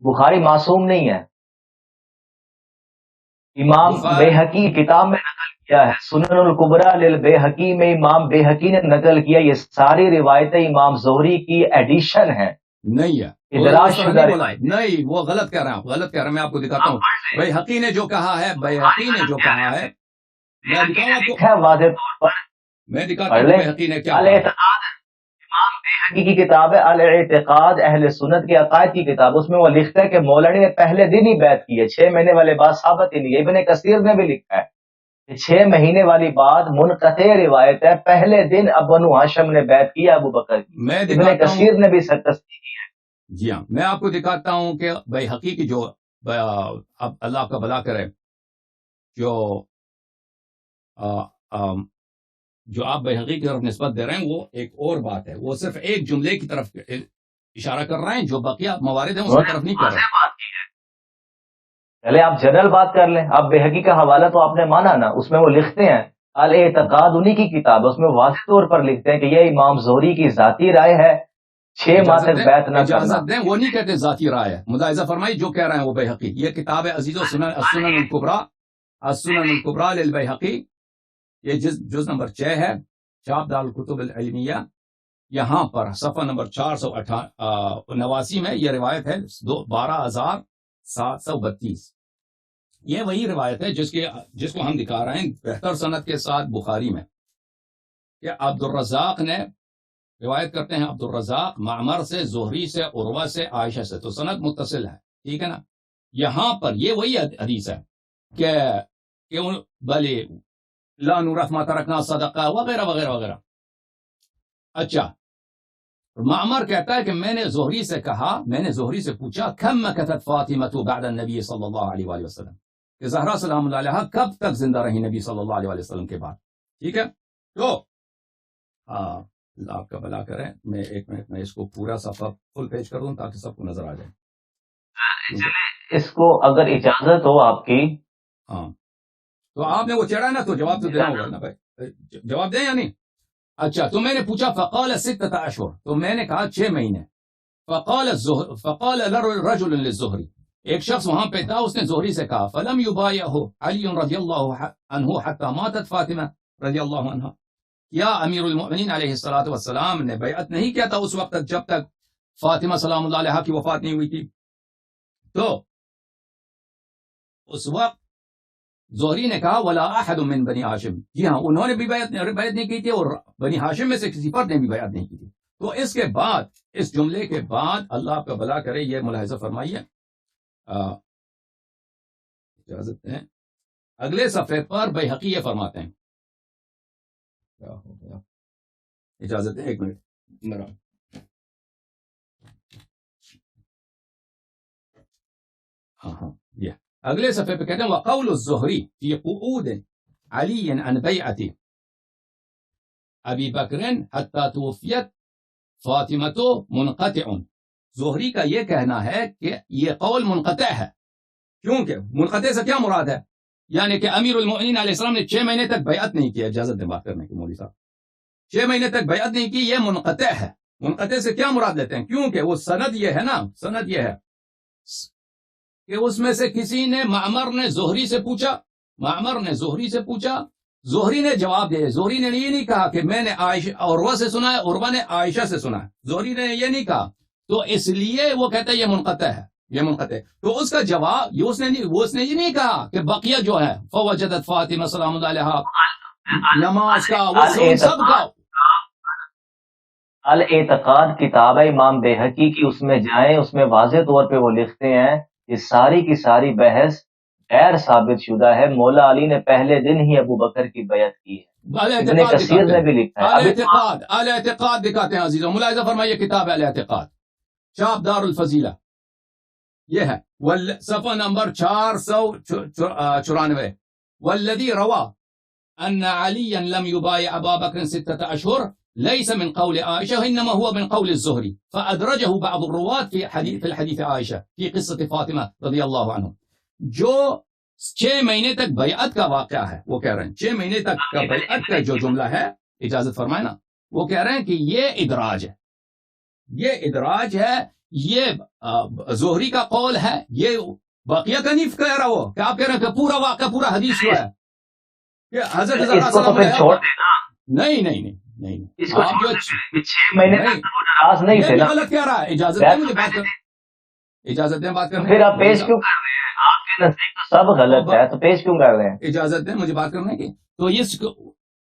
بخاری معصوم نہیں ہے. امام بیہقی کتاب میں نقل کیا ہے، سنن الکبریٰ للبیہقی میں امام بیہقی نے نقل کیا. یہ ساری روایتیں امام زہری کی ایڈیشن ہیں، نہیں ہے، ادراج اس طرح شدہ نہیں بولا ہے. نہیں، وہ غلط کہہ رہے ہیں آپ، غلط کہہ رہے ہیں. میں آپ کو دکھاتا ہوں بیہقی نے جو کہا ہے، بیہقی نے جو کہا ہے، میں دکھاؤں آپ کو، ہے واضح طور پر. میں دکھاتا ہوں بیہقی نے کیا کہا. الاعتقاد امام بیہقی کی کتاب ہے، الاعتقاد اہل سنت کے عقائد کی کتاب. اس میں وہ لکھتا ہے کہ مولانا نے پہلے دن ہی بیعت کی ہے. 6 مہینے والے بات ثابت ہی نہیں ہے. ابن کثیر نے بھی لکھا ہے کہ 6 مہینے والی بات منقطع روایت ہے، پہلے دن اب بنو ہاشم نے بیعت کی ابو بکر کی. میں ابن دکھاتا ہوں، کثیر نے بھی تصدیق کی ہے. جی ہاں، میں آپ کو دکھاتا ہوں کہ بیہقی کی جو، اب اللہ آپ کا بھلا کرے، جو آپ بیہقی کی طرف نسبت دے رہے ہیں وہ ایک اور بات ہے. وہ صرف ایک جملے کی طرف اشارہ کر رہے ہیں، جو بقیہ موارد ہیں اس کی طرف نہیں کر رہے. پہلے آپ جنرل بات کر لیں. آپ بیہقی کا حوالہ تو آپ نے مانا نا، اس میں وہ لکھتے ہیں الاعتقاد انہی کی کتاب ہے، اس میں واضح طور پر لکھتے ہیں کہ یہ امام زہری کی ذاتی رائے ہے، 6 ماہ تک بیعت نہ کرنا. اجازت دیں، وہ نہیں کہتے ذاتی رائے ہے. ملاحظہ فرمائی، جو کہہ رہے ہیں وہ بیہقی. یہ کتاب ہے عزیزو، السنن الکبریٰ، السنن الکبریٰ للبیہقی. یہ جز نمبر 6 ہے، چاپ دار الکتب العلمیہ. یہاں پر صفحہ نمبر 489 میں یہ روایت ہے 12,732. یہ وہی روایت ہے جس کو ہم دکھا رہے ہیں بہتر سند کے ساتھ بخاری میں، کہ عبد الرزاق نے روایت کرتے ہیں، عبد الرزاق معمر سے، زہری سے، عروہ سے، عائشہ سے، تو سند متصل ہے. ٹھیک ہے نا. یہاں پر یہ وہی حدیث ہے کہ بھلے لا نورث ما ترکنا صدقہ وغیرہ وغیرہ وغیرہ. اچھا، معمر کہتا ہے کہ میں نے زہری سے پوچھا کم مکثت فاطمہ بعد النبی صلی اللہ علیہ وآلہ وسلم، کہ زہرا سلام اللہ علیہا کب تک زندہ رہی نبی صلی اللہ علیہ وآلہ وسلم کے بعد. ٹھیک ہے. تو اللہ آپ کا بھلا کریں. میں 1 منٹ میں اس کو پورا صفحہ فل پیج کر دوں تاکہ سب کو نظر آ جائے. اس کو اگر اجازت ہو آپ کی. ہاں، تو آپ نے وہ چڑھا نا، تو جواب تو دینا ہوگا نا بھائی. جواب دیں یا نہیں؟ اچھا، تو میں نے پوچھا فقال 6 اشہر، تو میں نے کہا 6 مہینے. فقال رجل للزہری، ایک شخص وہاں پہ تھا، اس نے زہری سے کہا فلم یبایعہ علی رضی اللہ عنہ حتی ماتت فاطمہ رضی اللہ عنہ، کیا امیر المؤمنین علیہ الصلوۃ والسلام نے بیعت نہیں کیا تھا اس وقت تک جب تک فاطمہ سلام اللہ علیہا کی وفات نہیں ہوئی تھی؟ تو اس وقت زہری نے کہا ولا احد من بنی ہاشم، جی ہاں، انہوں نے بھی بیعت نہیں کی تھی، اور بنی ہاشم میں سے کسی فرد نے بھی بیعت نہیں کی تھی. تو اس کے بعد، اس جملے کے بعد، اللہ آپ کا بھلا کرے، یہ ملاحظہ فرمائیے، اجازت ہے، اگلے صفحے پر بیہقی یہ فرماتے ہیں، کیا ہو گیا، اجازت ہے 1 منٹ میرا. ہاں یہ اگلے صفحے پہ کہتے ہیں وقول الزہری فی قعود علی عن بیعت ابی بکر حتی توفیت فاطمۃ منقطع. زہری کا یہ کہنا ہے کہ یہ قول منقطع ہے. کیونکہ منقطع سے کیا مراد ہے؟ یعنی کہ امیر المؤمنین علیہ السلام نے 6 مہینے تک بیعت نہیں کیا. اجازت دیں بات کرنے کی مولوی صاحب. 6 مہینے تک بیعت نہیں کی، یہ منقطع ہے. منقطع سے کیا مراد لیتے ہیں؟ کیونکہ وہ سند یہ ہے نا، سند یہ ہے کہ اس میں سے کسی نے معمر نے زہری سے پوچھا، زہری نے جواب دیا. زہری نے یہ نہیں کہا کہ میں نے عروہ سے سنا ہے، عروہ نے عائشہ سے سنا ہے. زہری نے یہ نہیں کہا، تو اس لیے وہ کہتا ہے یہ منقطع ہے، یہ منقطع. تو اس کا جواب اس نے یہ نہیں کہا کہ بقیہ جو ہے فوجدت فاطمہ سلام اللہ علیہا نماز کا، وہ سب کا. الاعتقاد کتاب ہے امام بیہقی کی، اس میں جائیں، اس میں واضح طور پہ وہ لکھتے ہیں کہ ساری کی ساری بحث غیر ثابت شدہ ہے. مولا علی نے پہلے دن ہی ابو بکر کی بیعت کی ہے. ابن کثیر نے بھی لکھا ہے. الاعتقاد دکھاتے ہیں عزیزوں، ملاحظہ فرمائیے، کتاب الاعتقاد، چاپ دار الفضیلہ، یہ ہے صفحہ نمبر 494. والذی روا ان علیا لم یبایع ابا بکر 6 اشہر ليس من قول عائشة إنما هو من قول الزهري فأدرجه بعض الرواة في الحديث عائشة في قصة فاطمة رضی اللہ عنہ. جو 6 مہینے تک بیعت کا واقعہ ہے، وہ کہہ رہے ہیں 6 مہینے تک کا بیعت کا جو جملہ ہے، اجازت فرمائے نا، وہ کہہ رہے ہیں کہ یہ ادراج ہے، یہ ادراج ہے، یہ زہری کا قول ہے، یہ باقیہ کا نہیں کہہ رہا وہ کہ آپ کہہ رہے ہیں کہ پورا واقعہ پورا حدیث ہوا ہے کہ حضرت اس کو تو پھر چھوڑ دینا. نہیں نہیں نہیں نہیں اس کو آپ جو 6 مہینے تک تو وہ ناراض نہیں تھے نا. غلط کہہ رہا ہے. اجازت دیں مجھے بات کریں, اجازت دیں بات کریں. پھر آپ پیش کیوں کر رہے ہیں؟ آپ کے نزدیک تو سب غلط ہے تو پیش کیوں کر رہے ہیں؟ اجازت دیں مجھے بات کرنے کی. تو یہ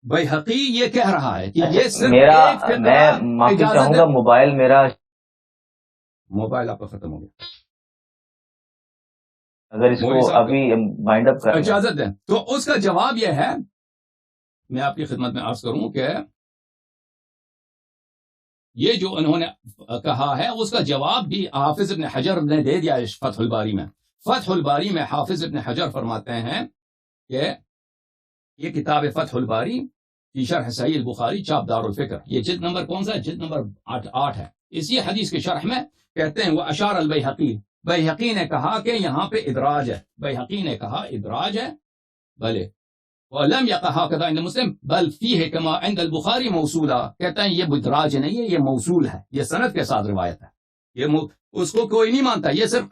بیہقی یہ کہہ رہا ہے کہ یہ صرف میں معافی چاہوں گا, موبائل میرا موبائل آپ کا ختم ہو گیا, اگر اس کو ابھی وائنڈ اپ کر اجازت دیں. تو اس کا جواب یہ ہے, میں آپ کی خدمت میں عرض کروں کہ یہ جو انہوں نے کہا ہے اس کا جواب بھی حافظ ابن حجر نے دے دیا فتح الباری میں. فتح الباری میں حافظ ابن حجر فرماتے ہیں کہ یہ کتاب فتح الباری کی شرح صحیح البخاری چاپ دار الفکر, یہ جلد نمبر کون سا ہے؟ جلد نمبر 8 ہے. اسی حدیث کے شرح میں کہتے ہیں وہ اشار البیہقی, بیہقی نے کہا کہ یہاں پہ ادراج ہے. بیہقی نے کہا ادراج ہے, بھلے ولم يقع هكذا عند مسلم بل فيه كما عند البخاري موصولا. کہتا ہے یہ ادراج نہیں ہے, یہ موصول ہے, یہ سند کے ساتھ روایت ہے. یہ اس کو کوئی نہیں مانتا, یہ صرف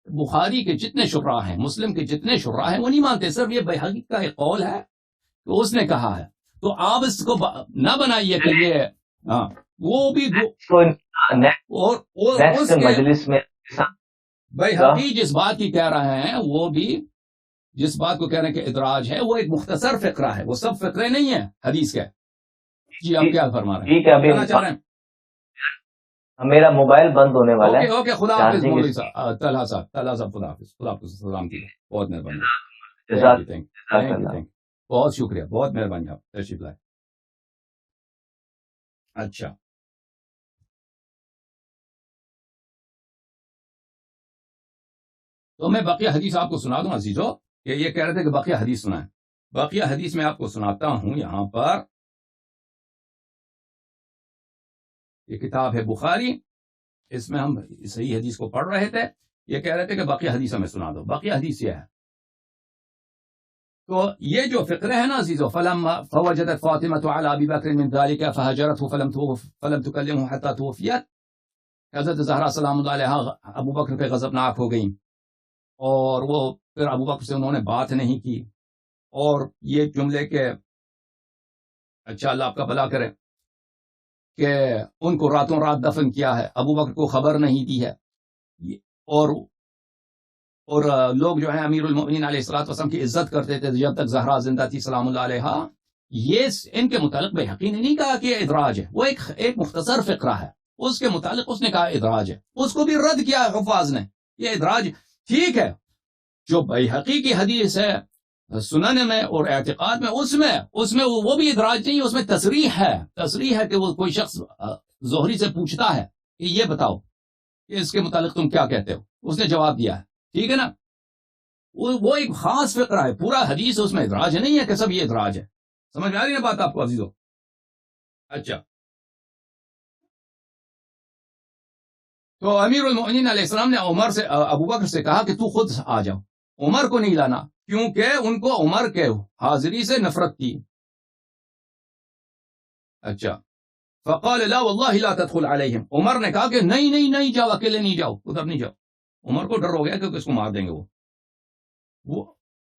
بخاری کے جتنے شراح ہیں, مسلم کے جتنے شراح ہیں وہ نہیں مانتے, صرف یہ بیہقی کا ایک قول ہے تو اس نے کہا ہے. تو آپ اس کو نہ بنائیے کہ یہ وہ بھی مجلس میں بیہقی جس بات کی کہہ رہے ہیں, وہ بھی جس بات کو کہہ رہے ہیں کہ ادراج ہے, وہ ایک مختصر فقرہ ہے, وہ سب فقرے نہیں ہیں حدیث کے. جی آپ کیا فرما رہے ہیں؟ ٹھیک ہے, ابھی چاہ رہے ہیں میرا موبائل بند ہونے والا ہے. اوکے خدا حافظ مولوی صاحب, طلحہ صاحب خدا حافظ, خدا حافظ, سلام کیجیے, بہت مہربانی, بہت شکریہ, بہت مہربانی, آپ تشریف لائے. اچھا تو میں بقیہ حدیث آپ کو سنا دوں عزیزو, کہ یہ کہہ رہے تھے کہ بقیہ حدیث سنائیں. بقیہ حدیث میں آپ کو سناتا ہوں. یہاں پر یہ کتاب ہے بخاری, اس میں ہم صحیح حدیث کو پڑھ رہے تھے. یہ کہہ رہے تھے کہ بقیہ حدیث ہمیں سنا دو. بقیہ حدیث یہ ہے, تو یہ جو فقرے ہیں نا عزیزو, فوجدت فاطمۃ علی ابی بکر من ذلك فهجرته فلم تكلمه حتى توفیت. حضرت زہرا سلام اللہ علیہا ابو بکر پہ غضبناک ہو گئیں, اور وہ پھر ابو بکر سے انہوں نے بات نہیں کی. اور یہ جملے کے اچھا اللہ آپ کا بھلا کرے کہ ان کو راتوں رات دفن کیا ہے, ابو بکر کو خبر نہیں دی ہے. اور لوگ جو ہیں امیر المؤمنین علیہ الصلوۃ والسلام کی عزت کرتے تھے جب تک زہرا زندہ تھی سلام اللہ علیہا. یہ ان کے متعلق بیہقی نے نہیں کہا کہ یہ ادراج ہے, وہ ایک مختصر فقرہ ہے, اس کے متعلق اس نے کہا ادراج ہے. اس کو بھی رد کیا ہے حفاظ نے, یہ ادراج ٹھیک ہے. جو بیہقی کی حدیث ہے سنن میں اور اعتقاد میں, اس میں وہ بھی ادراج نہیں, اس میں تصریح ہے کہ وہ کوئی شخص زہری سے پوچھتا ہے کہ یہ بتاؤ کہ اس کے متعلق تم کیا کہتے ہو, اس نے جواب دیا ہے. ٹھیک ہے نا, وہ ایک خاص فقرہ ہے, پورا حدیث اس میں ادراج نہیں ہے کہ سب یہ ادراج ہے. سمجھ میں آ رہی ہے بات آپ کو عزیزو؟ اچھا تو امیر المؤمنین علیہ السلام نے عمر سے ابو بکر سے کہا کہ تو خود آ جاؤ, عمر کو نہیں لانا, کیونکہ ان کو عمر کے حاضری سے نفرت تھی. اچھا فقال لا واللہ لا تدخل علیہم, عمر نے کہا کہ نہیں جاؤ, اکیلے نہیں جاؤ, ادھر نہیں جاؤ. عمر کو ڈر ہو گیا کہ اس کو مار دیں گے وہ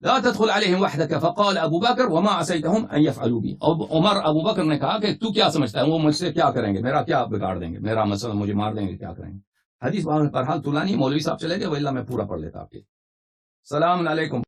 لا تدخل علیہم وحدک. فقال ابو بکر وما عصیتہم ان یفعلوا بی, عمر ابو بکر نے کہا کہ تو کیا سمجھتا ہے وہ مجھ سے کیا کریں گے, میرا کیا بگاڑ دیں گے, میرا مسئلہ مجھے مار دیں گے, کیا کریں گے. حدیث بہرحال طولانی, مولوی صاحب چلے گئے, وإلا میں پورا پڑھ لیتا آپ کے. السلام علیکم.